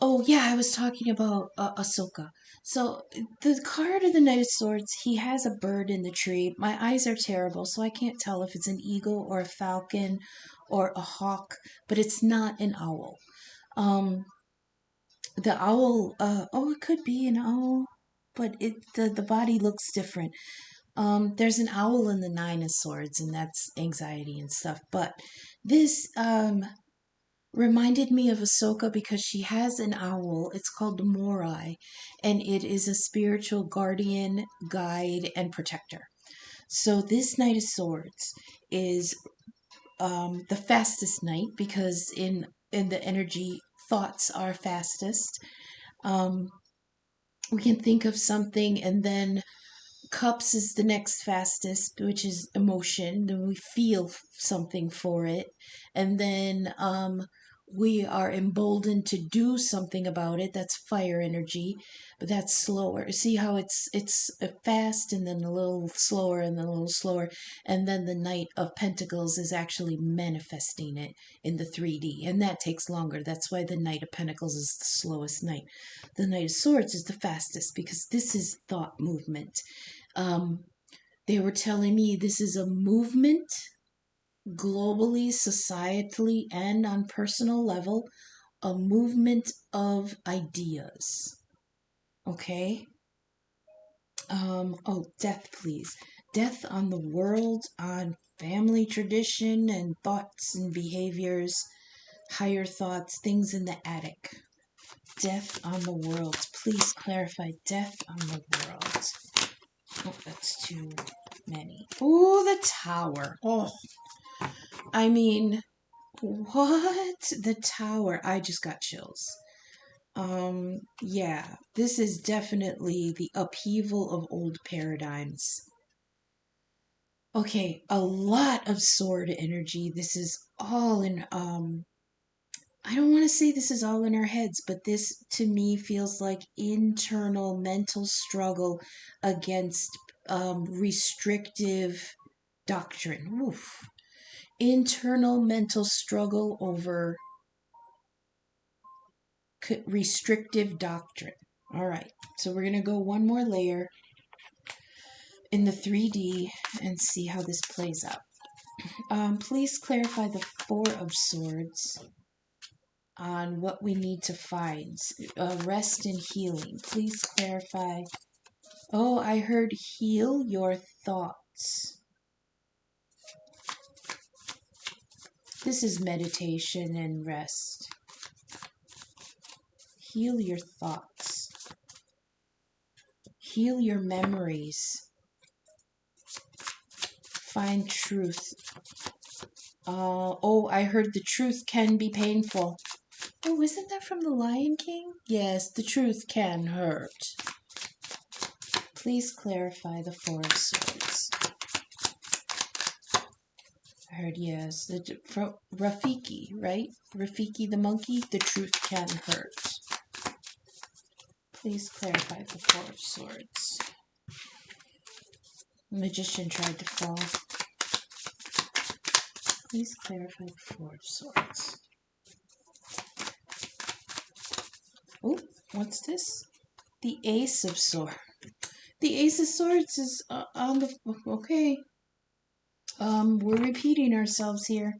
Oh yeah, I was talking about Ahsoka. So the card of the Knight of Swords, he has a bird in the tree. My eyes are terrible, so I can't tell if it's an eagle or a falcon or a hawk, but it's not an owl. Um, the owl, oh, it could be an owl, but the body looks different. There's an owl in the Nine of Swords, and that's anxiety and stuff. But this reminded me of Ahsoka because she has an owl. It's called the Morai, and it is a spiritual guardian, guide, and protector. So this Knight of Swords is the fastest knight because in the energy, thoughts are fastest. Um, we can think of something and then cups is the next fastest, which is emotion. Then we feel something for it, and then we are emboldened to do something about it. That's fire energy, but that's slower. See how it's fast and then a little slower and then a little slower, and then the Knight of Pentacles is actually manifesting it in the 3D, and that takes longer. That's why the Knight of Pentacles is the slowest knight. The Knight of Swords is the fastest because this is thought movement. Um, they were telling me this is a movement globally, societally, and on personal level, a movement of ideas. Okay? Oh, death, please. Death on the world, on family tradition and thoughts and behaviors, higher thoughts, things in the attic. Death on the world. Please clarify death on the world. Oh, that's too many. Oh, the tower. Oh, I mean, what? The tower. I just got chills. Yeah, this is definitely the upheaval of old paradigms. Okay, a lot of sword energy. This is all in, I don't want to say this is all in our heads, but this to me feels like internal mental struggle against restrictive doctrine. Oof. Internal mental struggle over restrictive doctrine. All right, so we're going to go one more layer in the 3D and see how this plays out. Please clarify the Four of Swords on what we need to find. Rest and healing. Please clarify. Oh, I heard heal your thoughts. This is meditation and rest. Heal your thoughts. Heal your memories. Find truth. Oh, I heard the truth can be painful. Oh, isn't that from The Lion King? Yes, the truth can hurt. Please clarify the Four of Swords. I heard yes. From Rafiki, right? Rafiki the monkey, the truth can hurt. Please clarify the Four of Swords. The magician tried to fall. Please clarify the Four of Swords. Oh, what's this? The Ace of Swords. The Ace of Swords is on the... Okay. We're repeating ourselves here.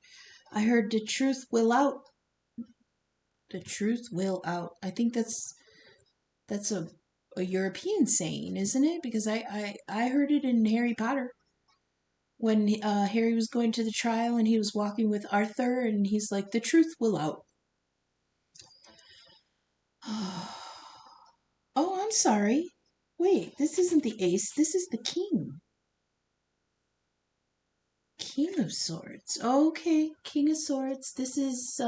I heard the truth will out. The truth will out. I think that's a European saying, isn't it? Because I heard it in Harry Potter. When Harry was going to the trial and he was walking with Arthur and he's like, the truth will out. Oh, I'm sorry. Wait, this isn't the ace. This is the king. King of Swords. Okay, King of Swords. This is,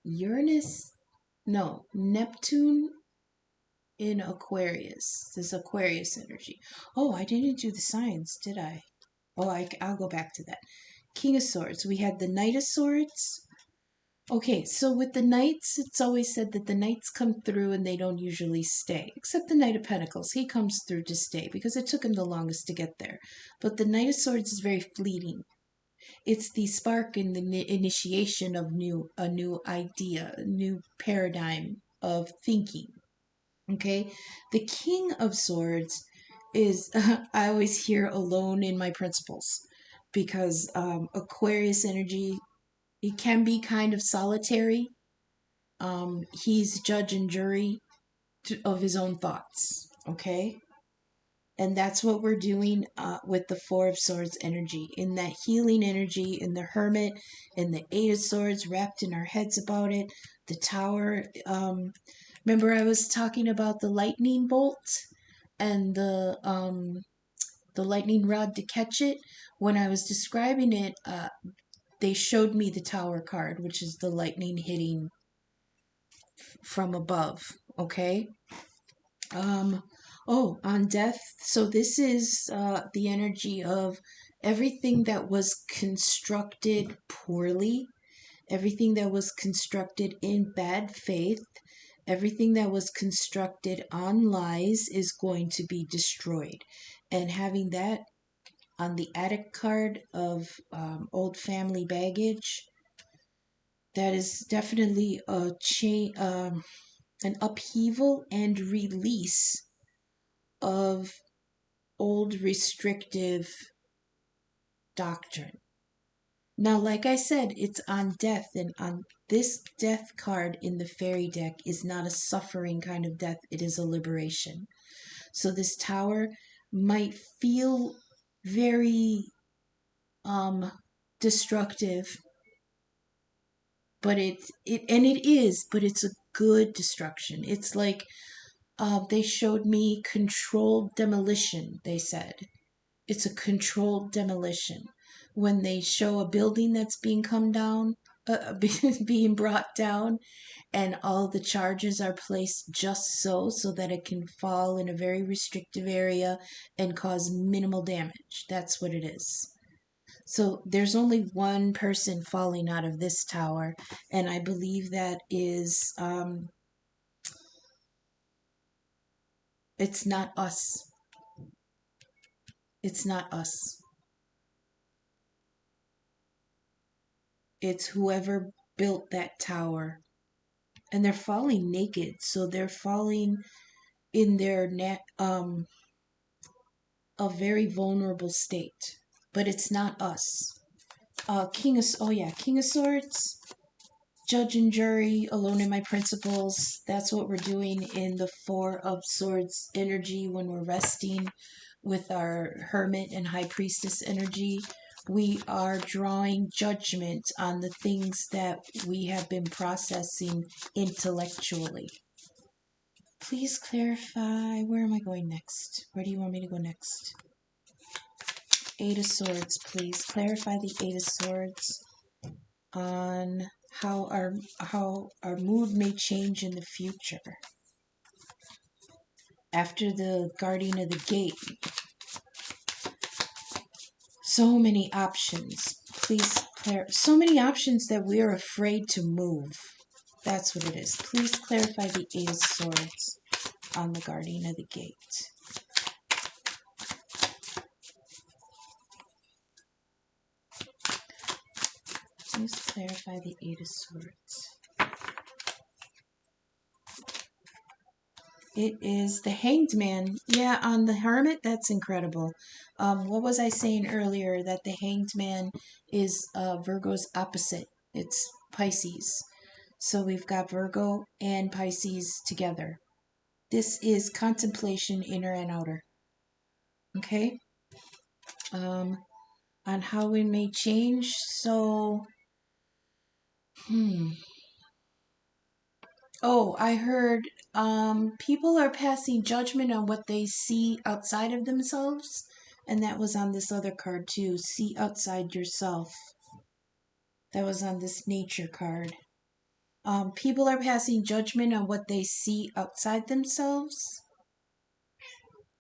Uranus. No, Neptune in Aquarius. This Aquarius energy. Oh, I didn't do the signs, did I? Oh, I'll go back to that. King of Swords. We had the Knight of Swords. Okay, so with the Knights, it's always said that the Knights come through and they don't usually stay. Except the Knight of Pentacles. He comes through to stay because it took him the longest to get there. But the Knight of Swords is very fleeting. It's the spark and the initiation of a new idea, a new paradigm of thinking. Okay, the King of Swords is, I always hear alone in my principles because Aquarius energy, it can be kind of solitary. He's judge and jury of his own thoughts, okay? And that's what we're doing with the Four of Swords energy, in that healing energy, in the Hermit, in the Eight of Swords, wrapped in our heads about it, the Tower. Remember I was talking about the lightning bolt and the lightning rod to catch it? When I was describing it, they showed me the Tower card, which is the lightning hitting from above, okay? On death. So this is the energy of everything that was constructed poorly, everything that was constructed in bad faith, everything that was constructed on lies is going to be destroyed. And having that on the attic card of old family baggage, that is definitely a an upheaval and release of old restrictive doctrine. Now, like I said, it's on death, and on this death card in the fairy deck is not a suffering kind of death, it is a liberation. So this tower might feel very destructive, but it is, but it's a good destruction. It's like they showed me controlled demolition, they said. It's a controlled demolition. When they show a building that's being come down, being brought down, and all the charges are placed just so that it can fall in a very restrictive area and cause minimal damage. That's what it is. So there's only one person falling out of this tower, and I believe that is, it's not us. It's not us. It's whoever built that tower. And they're falling naked, so they're falling in their a very vulnerable state. But it's not us. King of Swords, Judge and Jury, Alone in My Principles. That's what we're doing in the Four of Swords energy when we're resting with our Hermit and High Priestess energy. We are drawing judgment on the things that we have been processing intellectually. Please clarify, where am I going next? Where do you want me to go next? Eight of Swords, please. Clarify the Eight of Swords on how our mood may change in the future. After the Guardian of the Gate. So many options. Please so many options that we are afraid to move. That's what it is. Please clarify the Eight of Swords on the Guardian of the Gate. Please clarify the Eight of Swords. It is the Hanged Man. Yeah, on the Hermit, that's incredible. What was I saying earlier? That the Hanged Man is Virgo's opposite. It's Pisces. So we've got Virgo and Pisces together. This is contemplation, inner and outer. Okay? On how we may change. So, Oh, I heard people are passing judgment on what they see outside of themselves. And that was on this other card too. See outside yourself. That was on this nature card. People are passing judgment on what they see outside themselves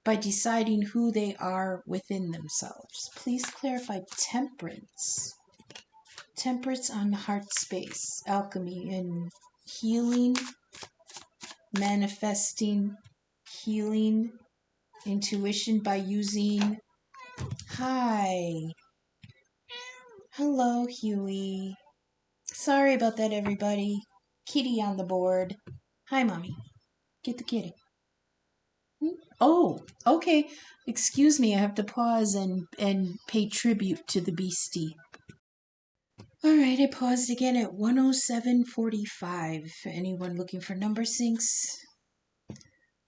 by deciding who they are within themselves. Please clarify temperance. Temperance on the heart space. Alchemy and healing. Manifesting, healing, intuition by using. Hi. Hello, Huey. Sorry about that, everybody. Kitty on the board. Hi, Mommy. Get the kitty. Oh, okay. Excuse me, I have to pause and pay tribute to the beastie. All right, I paused again at 107.45. Anyone looking for number syncs?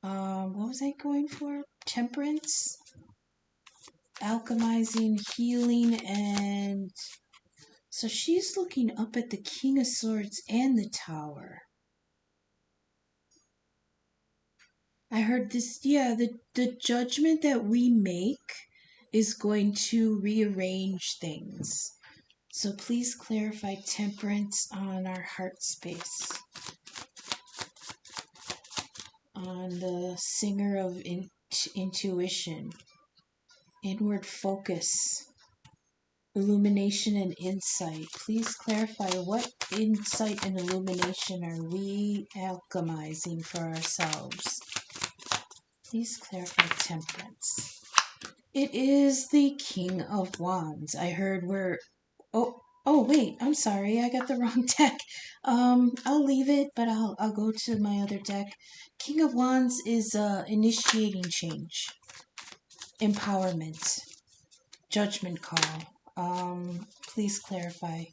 What was I going for? Temperance, alchemizing, healing, and so she's looking up at the King of Swords and the Tower. I heard this, yeah, the judgment that we make is going to rearrange things. So please clarify temperance on our heart space. On the singer of intuition, inward focus, illumination and insight. Please clarify what insight and illumination are we alchemizing for ourselves. Please clarify temperance. It is the King of Wands. I heard we're... Oh, wait, I'm sorry. I got the wrong deck. I'll leave it, but I'll go to my other deck. King of Wands is initiating change, empowerment, judgment call. Please clarify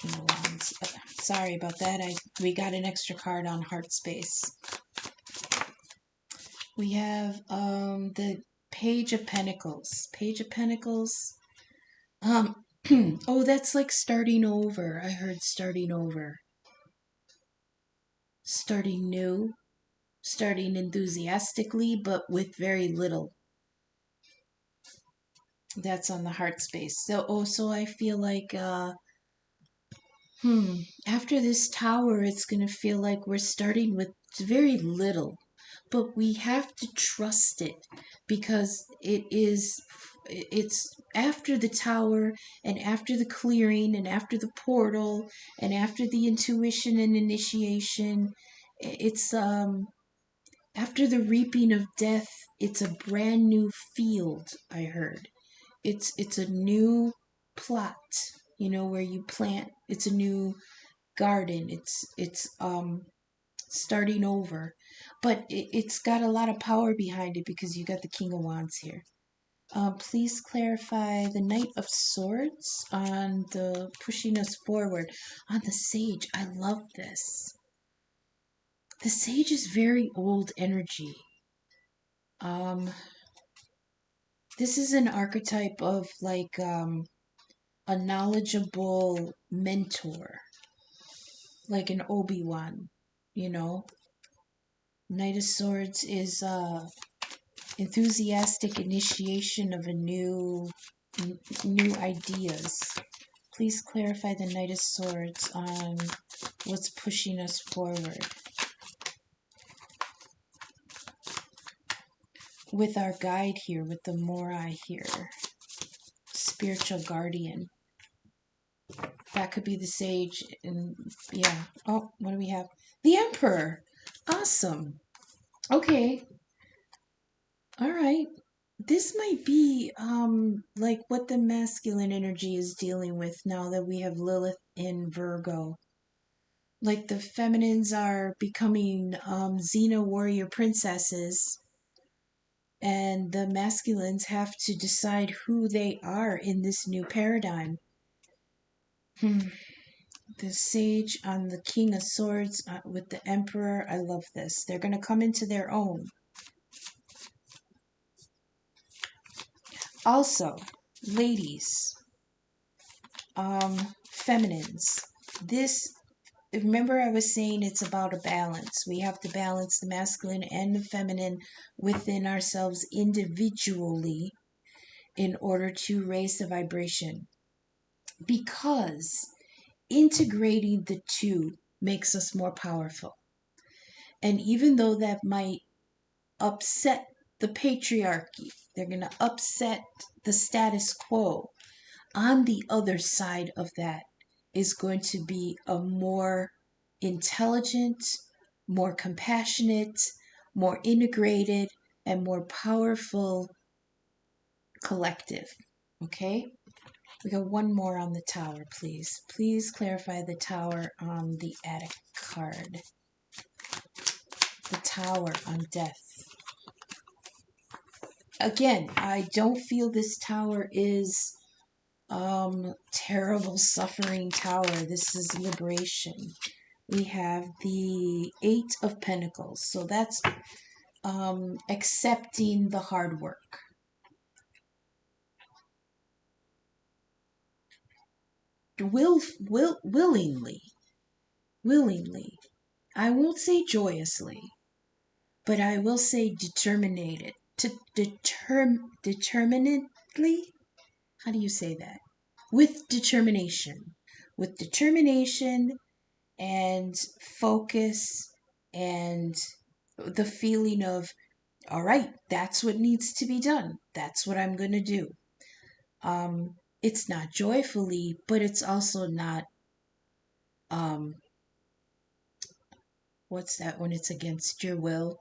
King of Wands. Sorry about that. We got an extra card on heart space. We have the Page of Pentacles. Page of Pentacles. Oh, that's like starting over. I heard starting over. Starting new. Starting enthusiastically, but with very little. That's on the heart space. So I feel like, after this tower, it's going to feel like we're starting with very little. But we have to trust it because it is it's after the tower and after the clearing and after the portal and after the intuition and initiation. It's after the reaping of death, it's a brand new field, I heard. It's a new plot, where you plant. It's a new garden. It's starting over. But it's got a lot of power behind it because you got the King of Wands here. Please clarify the Knight of Swords on the pushing us forward. On the Sage, I love this. The Sage is very old energy. This is an archetype of like a knowledgeable mentor, like an Obi-Wan, you know. Knight of Swords is enthusiastic initiation of a new ideas. Please clarify the Knight of Swords on what's pushing us forward. With our guide here, with the Morai here, spiritual guardian. That could be the Sage, and yeah. Oh, what do we have? The Emperor. Awesome. Okay. All right. This might be like what the masculine energy is dealing with now that we have Lilith in Virgo. Like the feminines are becoming Xena warrior princesses, and the masculines have to decide who they are in this new paradigm. The Sage on the King of Swords with the Emperor. I love this. They're going to come into their own. Also, ladies, feminines, this, remember I was saying it's about a balance. We have to balance the masculine and the feminine within ourselves individually in order to raise the vibration. Because integrating the two makes us more powerful. And even though that might upset the patriarchy, they're going to upset the status quo, on the other side of that is going to be a more intelligent, more compassionate, more integrated, and more powerful collective. Okay? We got one more on the Tower, please. Please clarify the Tower on the Attic card. The Tower on Death. Again, I don't feel this Tower is terrible suffering Tower. This is liberation. We have the Eight of Pentacles. So that's accepting the hard work. Willingly. I won't say joyously, but I will say determinately. Determinately? How do you say that? With determination. With determination and focus and the feeling of, all right, that's what needs to be done. That's what I'm going to do. It's not joyfully, but it's also not, what's that when it's against your will?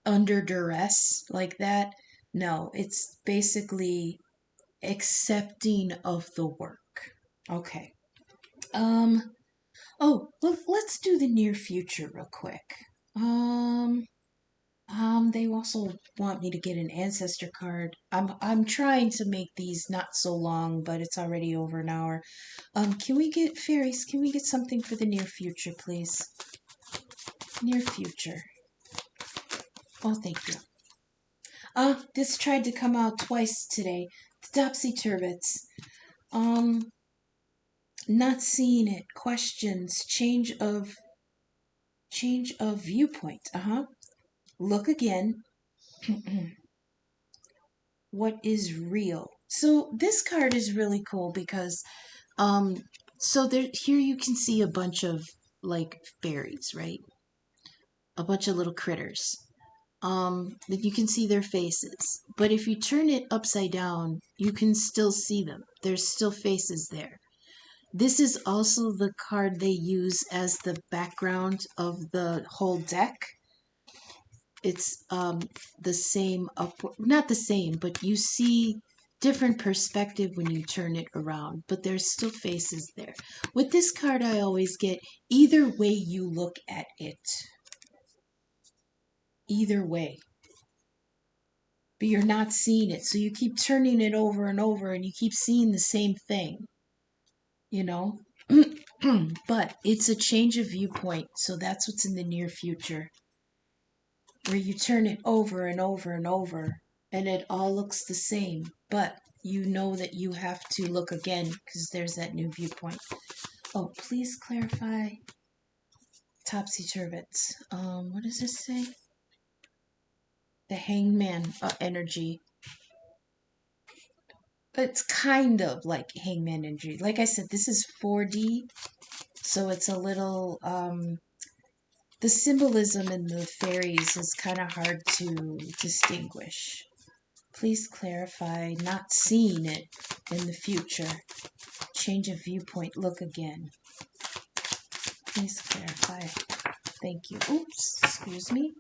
Under duress, like that. No, it's basically accepting of the work. Okay. Oh, let's do the near future real quick. They also want me to get an ancestor card. I'm trying to make these not so long, but it's already over an hour. Can we get fairies? Can we get something for the near future, please? Near future. Oh, thank you. This tried to come out twice today. The Topsy Turbits. Not seeing it. Questions. Change of viewpoint. Look again. What is real? So this card is really cool because so there here you can see a bunch of like fairies, right? A bunch of little critters. that you can see their faces. But if you turn it upside down, you can still see them. There's still faces there. This is also the card they use as the background of the whole deck. It's the same not the same, but you see different perspective when you turn it around, but there's still faces there. With this card, I always get either way you look at it. Either way. But you're not seeing it, so you keep turning it over and over and you keep seeing the same thing, you know? But it's a change of viewpoint, so that's what's in the near future, where you turn it over and over and over and it all looks the same, but you know that you have to look again because there's that new viewpoint. Oh, please clarify topsy-turvets. What does this say? The hangman energy. It's kind of like hangman energy. Like I said, this is 4D, so it's a little the symbolism in the fairies is kind of hard to distinguish. Please clarify not seeing it in the future. Change of viewpoint, look again. Please clarify. Thank you. Oops, excuse me.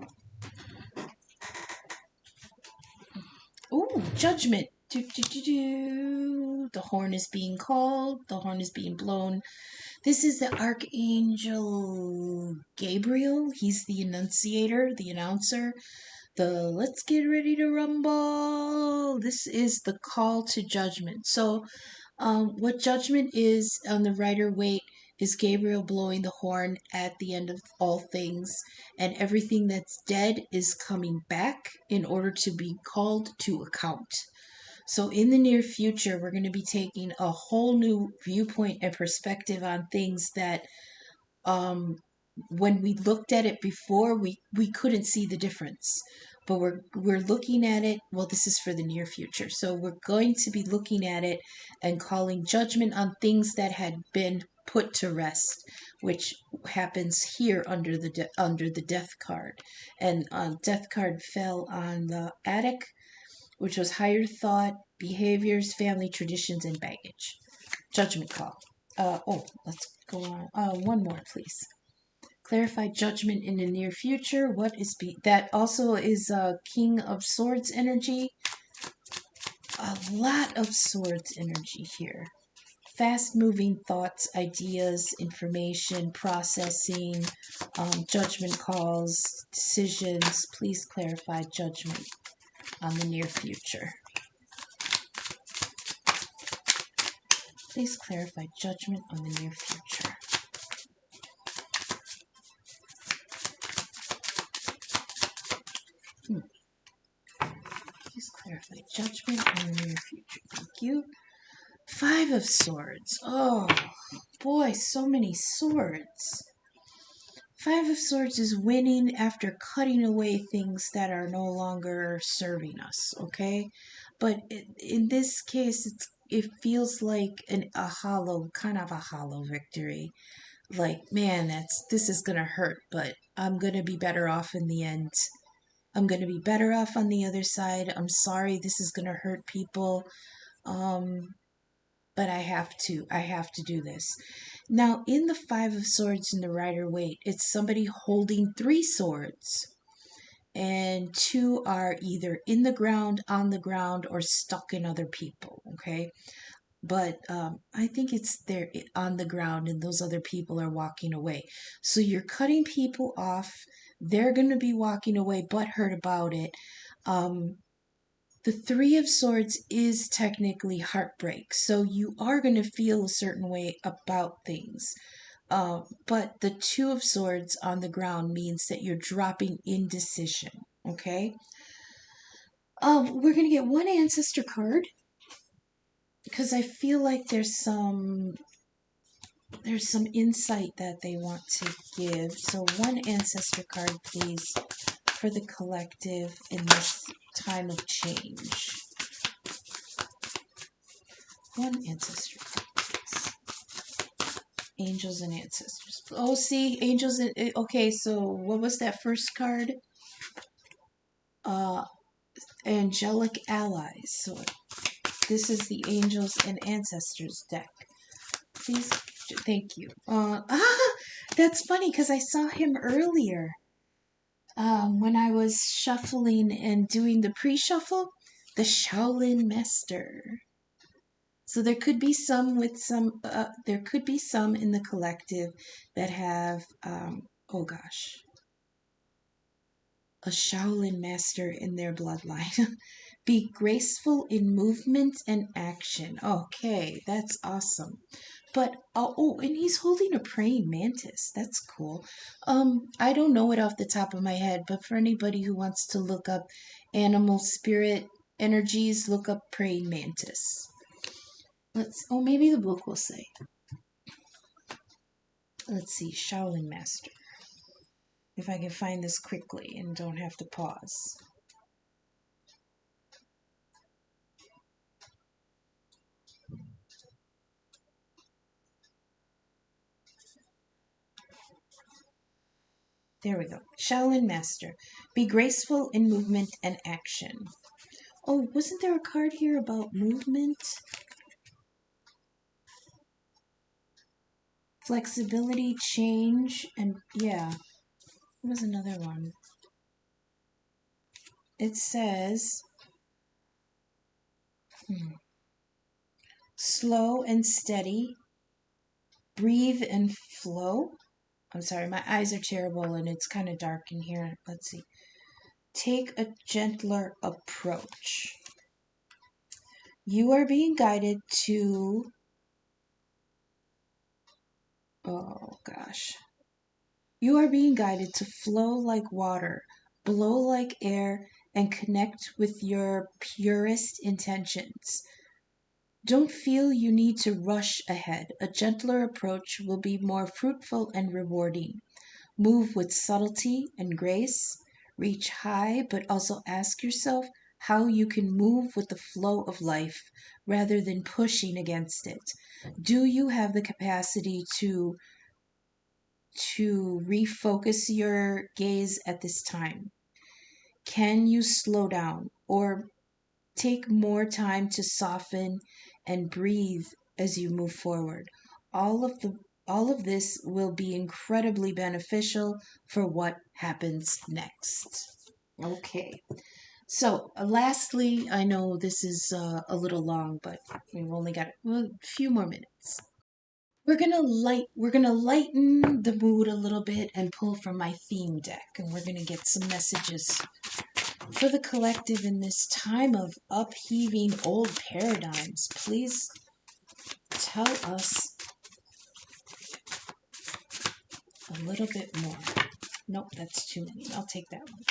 Ooh, judgment. Do, do, do, do. The horn is being called. The horn is being blown. This is the Archangel Gabriel. He's the annunciator, the announcer. The let's get ready to rumble. This is the call to judgment. So, what judgment is on the Rider-Waite is Gabriel blowing the horn at the end of all things, and everything that's dead is coming back in order to be called to account. So in the near future, we're going to be taking a whole new viewpoint and perspective on things that when we looked at it before, we couldn't see the difference. But we're looking at it, well, this is for the near future. So we're going to be looking at it and calling judgment on things that had been put to rest, which happens here under the death card. And death card fell on the attic, which was higher thought, behaviors, family traditions, and baggage. Judgment call. Let's go on. One more, please. Clarify judgment in the near future. What is that also is King of Swords energy. A lot of swords energy here. Fast moving thoughts, ideas, information, processing, judgment calls, decisions. Please clarify judgment on the near future. Please clarify judgment on the near future. Please clarify judgment on the near future. Thank you. 5 of Swords. Oh, boy, so many swords. 5 of Swords is winning after cutting away things that are no longer serving us, okay? But in this case, it feels like a hollow victory. Like, man, this is gonna hurt, but I'm gonna be better off in the end. I'm gonna be better off on the other side. I'm sorry this is gonna hurt people. But I have to do this. Now, in the 5 of Swords in the Rider-Waite, it's somebody holding 3 swords. And 2 are either in the ground, on the ground, or stuck in other people, okay? But I think it's there on the ground and those other people are walking away. So you're cutting people off. They're going to be walking away, butthurt about it. The 3 of Swords is technically heartbreak. So you are going to feel a certain way about things. But the 2 of Swords on the ground means that you're dropping indecision, okay? We're going to get one ancestor card because I feel like there's some insight that they want to give. So one ancestor card, please, for the collective in this time of change. One ancestor card, please. Angels and ancestors. Oh, see, angels and... Okay, so what was that first card? uh, angelic allies. So this is the angels and ancestors deck. Please, thank you. That's funny because I saw him earlier when I was shuffling and doing the pre-shuffle. The Shaolin Master. So there could be some with some. There could be some in the collective that have. Oh gosh, a Shaolin master in their bloodline. Be graceful in movement and action. Okay, that's awesome. But oh, and he's holding a praying mantis. That's cool. I don't know it off the top of my head, but for anybody who wants to look up animal spirit energies, look up praying mantis. Maybe the book will say. Let's see, Shaolin Master. If I can find this quickly and don't have to pause. There we go. Shaolin Master. Be graceful in movement and action. Oh, wasn't there a card here about movement? Flexibility, change, and yeah. There was another one. It says slow and steady, breathe and flow. I'm sorry, my eyes are terrible and it's kind of dark in here. Let's see. Take a gentler approach. You are being guided to. Oh gosh. You are being guided to flow like water, blow like air, and connect with your purest intentions. Don't feel you need to rush ahead. A gentler approach will be more fruitful and rewarding. Move with subtlety and grace. Reach high, but also ask yourself how you can move with the flow of life rather than pushing against it. Do you have the capacity to refocus your gaze at this time? Can you slow down or take more time to soften and breathe as you move forward? All of this will be incredibly beneficial for what happens next. Okay. So, lastly, I know this is a little long, but we've only got a few more minutes. We're gonna lighten the mood a little bit and pull from my theme deck, and we're gonna get some messages for the collective in this time of upheaving old paradigms. Please tell us a little bit more. Nope, that's too many. I'll take that one.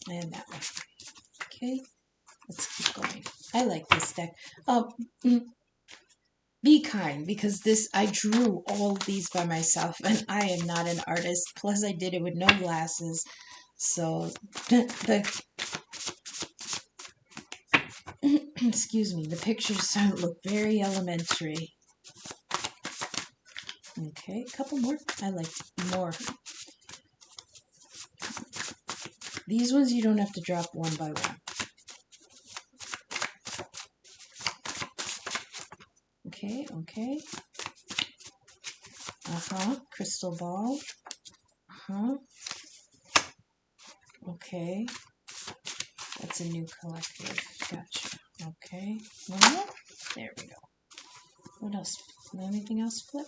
And that one. Okay, let's keep going. I like this deck. Be kind, because I drew all these by myself and I am not an artist. Plus I did it with no glasses. So excuse me, the pictures look very elementary. Okay, a couple more. I like more. These ones you don't have to drop one by one. Okay. Crystal ball. Okay. That's a new collective. Gotcha. Okay. Well, there we go. What else? Anything else flip?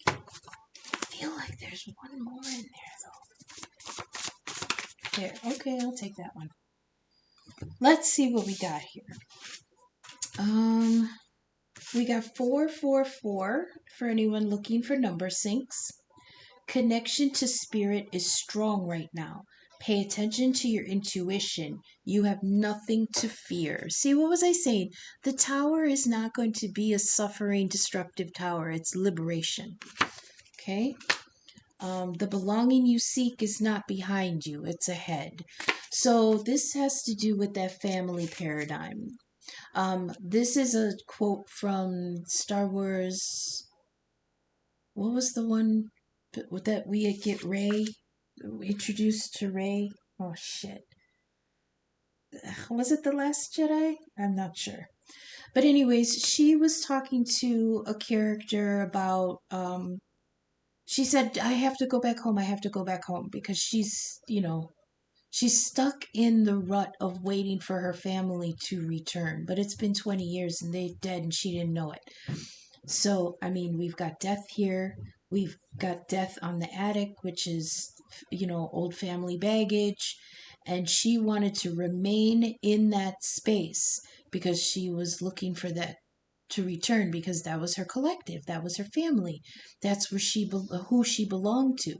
I feel like there's one more in there, though. There. Okay, I'll take that one. Let's see what we got here. We got 444 for anyone looking for number syncs. Connection to spirit is strong right now. Pay attention to your intuition. You have nothing to fear. See, what was I saying? The tower is not going to be a suffering, destructive tower. It's liberation. Okay? The belonging you seek is not behind you. It's ahead. So this has to do with that family paradigm. This is a quote from Star Wars. What was the one that we get Rey introduced to Rey? Oh shit. Was it The Last Jedi? I'm not sure. But anyways, she was talking to a character about she said, I have to go back home, I have to go back home because she's stuck in the rut of waiting for her family to return. But it's been 20 years and they're dead and she didn't know it. So, I mean, we've got death here. We've got death on the attic, which is, old family baggage. And she wanted to remain in that space because she was looking for that to return because that was her collective, that was her family, that's where who she belonged to.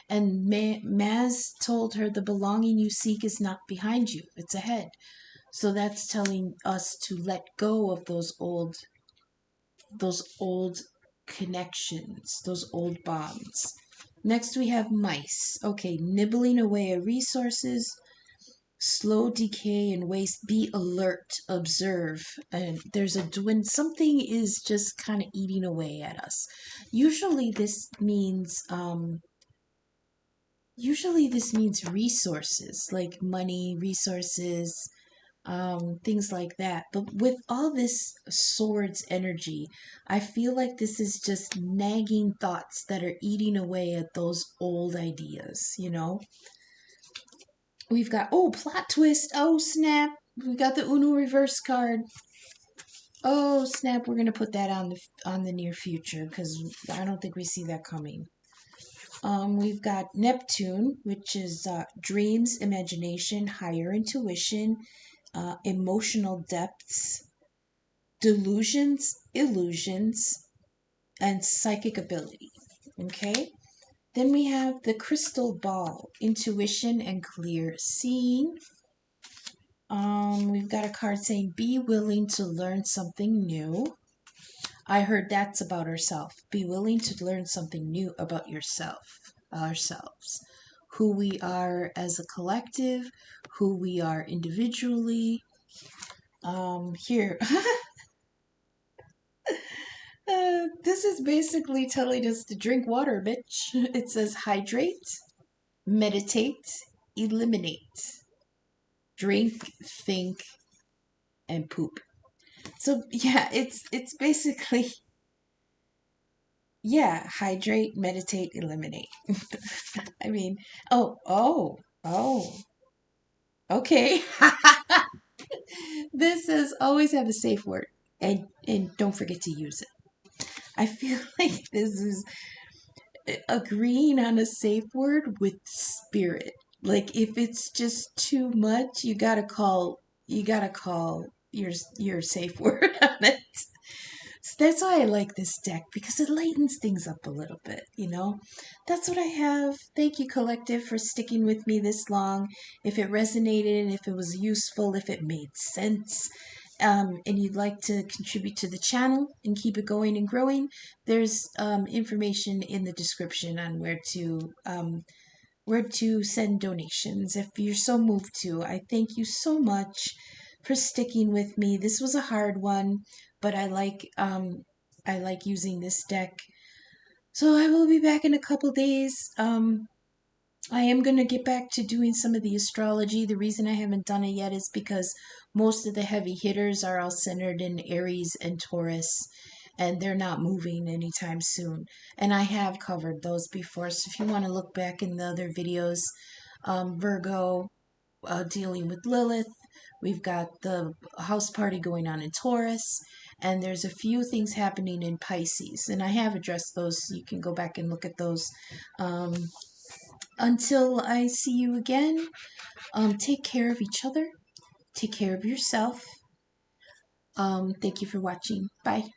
And Maz told her the belonging you seek is not behind you, it's ahead. So that's telling us to let go of those old connections, those old bonds. Next, we have mice. Okay, nibbling away at resources, slow decay and waste. Be alert, observe. And there's when something is just kind of eating away at us. Usually, this means resources like money, resources, things like that. But with all this swords energy, I feel like this is just nagging thoughts that are eating away at those old ideas. We've got, oh, plot twist. Oh, snap. We got the Uno reverse card. Oh, snap. We're going to put that on the near future because I don't think we see that coming. We've got Neptune, which is dreams, imagination, higher intuition, emotional depths, delusions, illusions, and psychic ability. Okay? Then we have the crystal ball, intuition and clear seeing. We've got a card saying, be willing to learn something new. I heard that's about ourselves. Be willing to learn something new about ourselves. Who we are as a collective, who we are individually. Here. This is basically telling us to drink water, bitch. It says hydrate, meditate, eliminate, drink, think, and poop. So yeah, it's basically, yeah, hydrate, meditate, eliminate. I mean, oh, okay. This says always have a safe word and don't forget to use it. I feel like this is agreeing on a safe word with spirit. Like if it's just too much, you gotta call your safe word on it. So that's why I like this deck because it lightens things up a little bit. That's what I have. Thank you, collective, for sticking with me this long. If it resonated, if it was useful, if it made sense, and you'd like to contribute to the channel and keep it going and growing, there's information in the description on where to send donations if you're so moved to. I thank you so much for sticking with me. This was a hard one, but I like using this deck. So I will be back in a couple days. I am going to get back to doing some of the astrology. The reason I haven't done it yet is because most of the heavy hitters are all centered in Aries and Taurus, and they're not moving anytime soon. And I have covered those before, so if you want to look back in the other videos, Virgo, dealing with Lilith, we've got the house party going on in Taurus, and there's a few things happening in Pisces, and I have addressed those, so you can go back and look at those. Um, until I see you again, take care of each other. Take care of yourself. Thank you for watching. Bye.